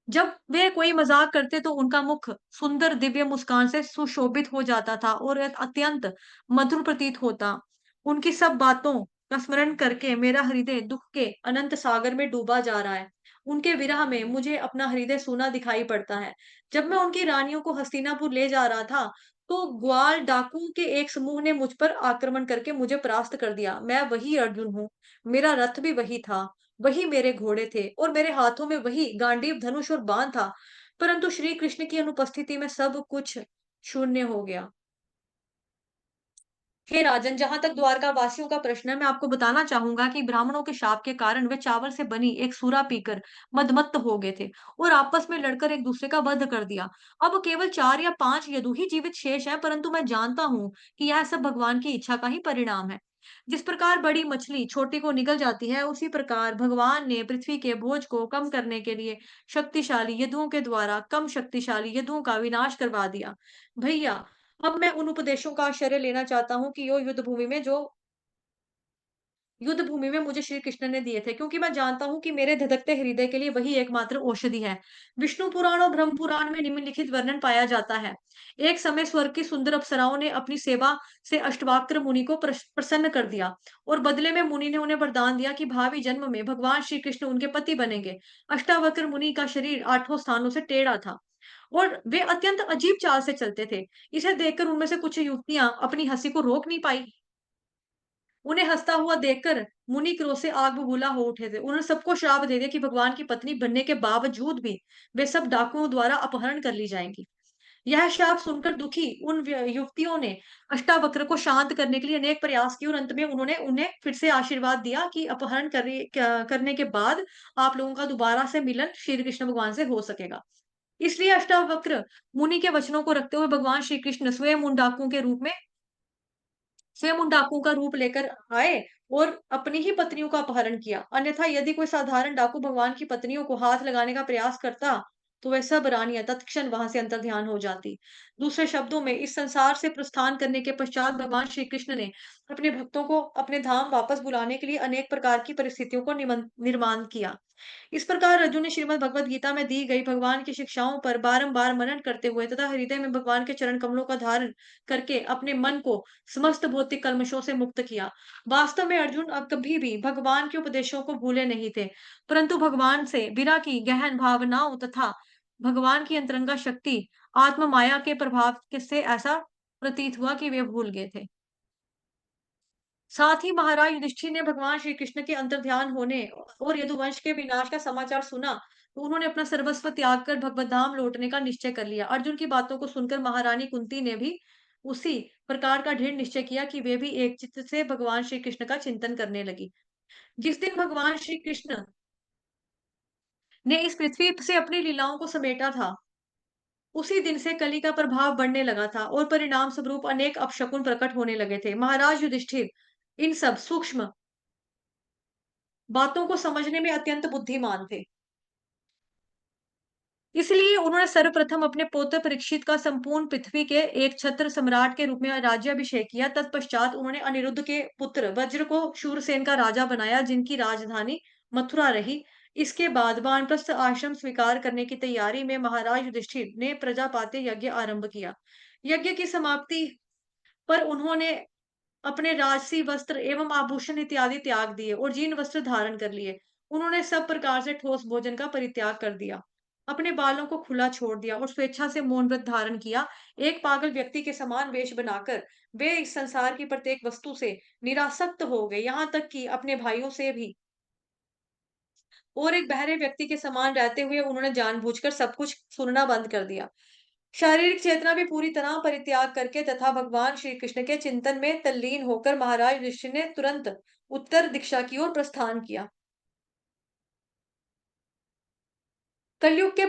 जब वे कोई मज़ाक करते तो उनका मुख सुंदर दिव्य मुस्कान से सुशोभित हो जाता था और अत्यंत मधुर प्रतीत होता। उनकी सब बातों का स्मरण करके मेरा हृदय दुःख के अनंत सागर में डूबा जा रहा है। उनके विरह में मुझे अपना हृदय सूना दिखाई पड़ता है। जब मैं उनकी रानियों को हस्तिनापुर ले जा रहा था, तो ग्वाल डाकुओं के एक समूह ने मुझ पर आक्रमण करके मुझे परास्त कर दिया। मैं वही अर्जुन हूँ, मेरा रथ भी वही था, वही मेरे घोड़े थे और मेरे हाथों में वही गांडीव, धनुष और बाण था। परंतु श्री कृष्ण की अनुपस्थिति में सब कुछ शून्य हो गया। हे राजन, जहां तक द्वारका वासियों का प्रश्न है, मैं आपको बताना चाहूंगा कि ब्राह्मणों के शाप के कारण वे चावल से बनी एक सूरा पीकर मदमत्त हो गए थे और आपस में लड़कर एक दूसरे का वध कर दिया। अब केवल 4 या 5 यदु ही जीवित शेष हैं, परंतु मैं जानता हूँ कि यह सब भगवान की इच्छा का ही परिणाम है। जिस प्रकार बड़ी मछली छोटी को निगल जाती है, उसी प्रकार भगवान ने पृथ्वी के बोझ को कम करने के लिए शक्तिशाली यदुओं के द्वारा कम शक्तिशाली यदुओं का विनाश करवा दिया। भैया, अब मैं उन उपदेशों का आश्रय लेना चाहता हूँ कि यो युद्ध भूमि में जो युद्ध भूमि में मुझे श्री कृष्ण ने दिए थे, क्योंकि मैं जानता हूँ कि मेरे धधकते हृदय के लिए वही एकमात्र औषधि है। विष्णु पुराण और ब्रह्म पुराण में निम्नलिखित वर्णन पाया जाता है। एक समय स्वर्ग की सुंदर अप्सराओं ने अपनी सेवा से अष्टवक्र मुनि को प्रसन्न कर दिया, और बदले में मुनि ने उन्हें वरदान दिया कि भावी जन्म में भगवान श्री कृष्ण उनके पति बनेंगे। अष्टावक्र मुनि का शरीर 8 स्थानों से टेढ़ा था, और वे अत्यंत अजीब चाल से चलते थे। इसे देखकर उनमें से कुछ युवतियां अपनी हंसी को रोक नहीं पाई। उन्हें हँसता हुआ देखकर मुनि क्रोध से आग बबूला हो उठे थे। उन्होंने सबको श्राप दे दिया कि भगवान की पत्नी बनने के बावजूद भी वे सब डाकुओं द्वारा अपहरण कर ली जाएंगी। यह शाप सुनकर दुखी उन युवतियों ने अष्टावक्र को शांत करने के लिए अनेक प्रयास किए, और अंत में उन्होंने उन्हें फिर से आशीर्वाद दिया कि अपहरण करने के बाद आप लोगों का दोबारा से मिलन श्री कृष्ण भगवान से हो सकेगा। इसलिए अष्टावक्र मुनि के वचनों को रखते हुए भगवान श्री कृष्ण स्वयं उन डाकुओं का रूप लेकर आए और अपनी ही पत्नियों का अपहरण किया। अन्यथा यदि कोई साधारण डाकू भगवान की पत्नियों को हाथ लगाने का प्रयास करता, तो वह सब रानियां तत्क्षण वहां से अंतर्ध्यान हो जाती। दूसरे शब्दों में, इस संसार से प्रस्थान करने के पश्चात भगवान श्री कृष्ण ने अपने भक्तों को अपने धाम वापस बुलाने के लिए अनेक प्रकार की परिस्थितियों को निर्माण किया। इस प्रकार अर्जुन ने श्रीमद् भगवद गीता में दी गई भगवान की शिक्षाओं पर बारंबार मनन करते हुए तथा हृदय में भगवान के चरण कमलों का धारण करके अपने मन को समस्त भौतिक कल्मशों से मुक्त किया। वास्तव में अर्जुन अब कभी भी भगवान के उपदेशों को भूले नहीं थे, परंतु भगवान से विरह की गहन भावनाओं तथा भगवान की अंतरंगा शक्ति आत्म माया के प्रभाव से ऐसा प्रतीत हुआ कि वे भूल गए थे। साथ ही महाराज युधिष्ठिर ने भगवान श्री कृष्ण के अंतर्ध्यान होने और यदुवंश के विनाश का समाचार सुना, तो उन्होंने अपना सर्वस्व त्याग कर भगवत धाम लौटने का निश्चय कर लिया। अर्जुन की बातों को सुनकर महारानी कुंती ने भी उसी प्रकार का दृढ़ निश्चय किया कि वे भी एक चित्त से भगवान श्री कृष्ण का चिंतन करने लगी। जिस दिन भगवान श्री कृष्ण ने इस पृथ्वी से अपनी लीलाओं को समेटा था, उसी दिन से कली का प्रभाव बढ़ने लगा था, और परिणाम स्वरूप अनेक अपशकुन प्रकट होने लगे थे। महाराज युधिष्ठिर इन सब सूक्ष्म बातों को समझने में अत्यंत बुद्धिमान थे। इसलिए उन्होंने सर्वप्रथम अपने पौत्र परीक्षित का संपूर्ण पृथ्वी के एक छत्र सम्राट के रूप में राज्याभिषेक किया। तत्पश्चात उन्होंने अनिरुद्ध के पुत्र वज्र को शूरसेन का राजा बनाया, जिनकी राजधानी मथुरा रही। इसके बाद वानप्रस्थ आश्रम स्वीकार करने की तैयारी में महाराज युधिष्ठिर ने प्रजापाति यज्ञ आरंभ किया। यज्ञ की समाप्ति पर उन्होंने अपने राजसी वस्त्र एवं आभूषण इत्यादि त्याग दिए और जीर्ण वस्त्र धारण कर लिए। उन्होंने सब प्रकार से ठोस भोजन का परित्याग कर दिया, अपने बालों को खुला छोड़ दिया और स्वेच्छा से मौन व्रत धारण किया। एक पागल व्यक्ति के समान वेश बनाकर वे इस संसार की प्रत्येक वस्तु से निरासक्त हो गए, यहाँ तक कि अपने भाइयों से भी। और एक बहरे व्यक्ति के समान रहते हुए उन्होंने जानबूझकर सब कुछ सुनना बंद कर दिया। शारीरिक चेतना भी पूरी तरह परित्याग करके तथा भगवान श्री कृष्ण के चिंतन में तल्लीन होकर महाराज ऋषि ने तुरंत उत्तर दिशा की ओर प्रस्थान किया। कलयुग के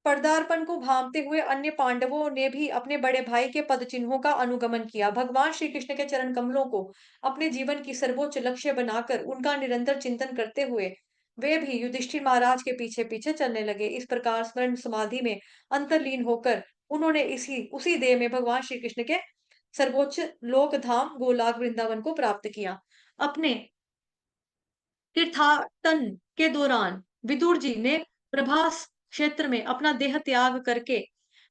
पदार्पण को भांपते हुए अन्य पांडवों ने भी अपने बड़े भाई के पद चिन्हों का अनुगमन किया। भगवान श्री कृष्ण के चरण कमलों को अपने जीवन की सर्वोच्च लक्ष्य बनाकर उनका निरंतर चिंतन करते हुए वे भी युधिष्ठिर महाराज के पीछे पीछे चलने लगे। इस प्रकार स्वर्ण समाधि में अंतर्लीन होकर उन्होंने इसी उसी देह में भगवान श्री कृष्ण के सर्वोच्च लोक धाम गोलाक वृंदावन को प्राप्त किया। अपने तीर्थाटन के दौरान विदुर जी ने प्रभास क्षेत्र में अपना देह त्याग करके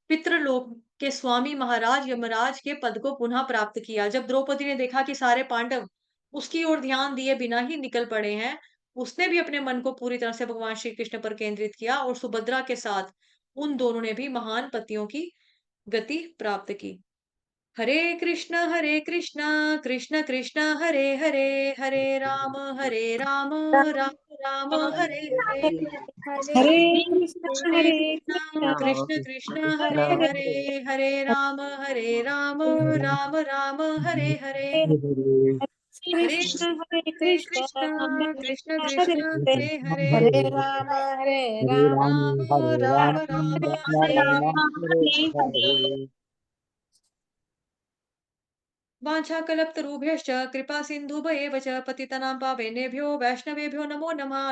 पितृलोक के स्वामी महाराज यमराज के पद को पुनः प्राप्त किया। जब द्रौपदी ने देखा कि सारे पांडव उसकी ओर ध्यान दिए बिना ही निकल पड़े हैं, उसने भी अपने मन को पूरी तरह से भगवान श्री कृष्ण पर केंद्रित किया और सुभद्रा के साथ उन दोनों ने भी महान पतियों की गति प्राप्त की। हरे कृष्णा कृष्ण कृष्ण हरे हरे, हरे राम राम राम हरे हरे। हरे हरे कृष्णा कृष्ण कृष्ण कृष्ण हरे हरे हरे, हरे राम राम राम हरे हरे। हरे कृष्ण कृष्णा कृष्ण हरे कृष्ण हरे हरे हरे, हरे राम हरे राम राम राम राम हरे हरे। वाञ्छाकल्पतरुभ्यश्च कृपा सिन्धुभ्येव च पतितानां पावनेभ्यो वैष्णवेभ्यो नमो नमः।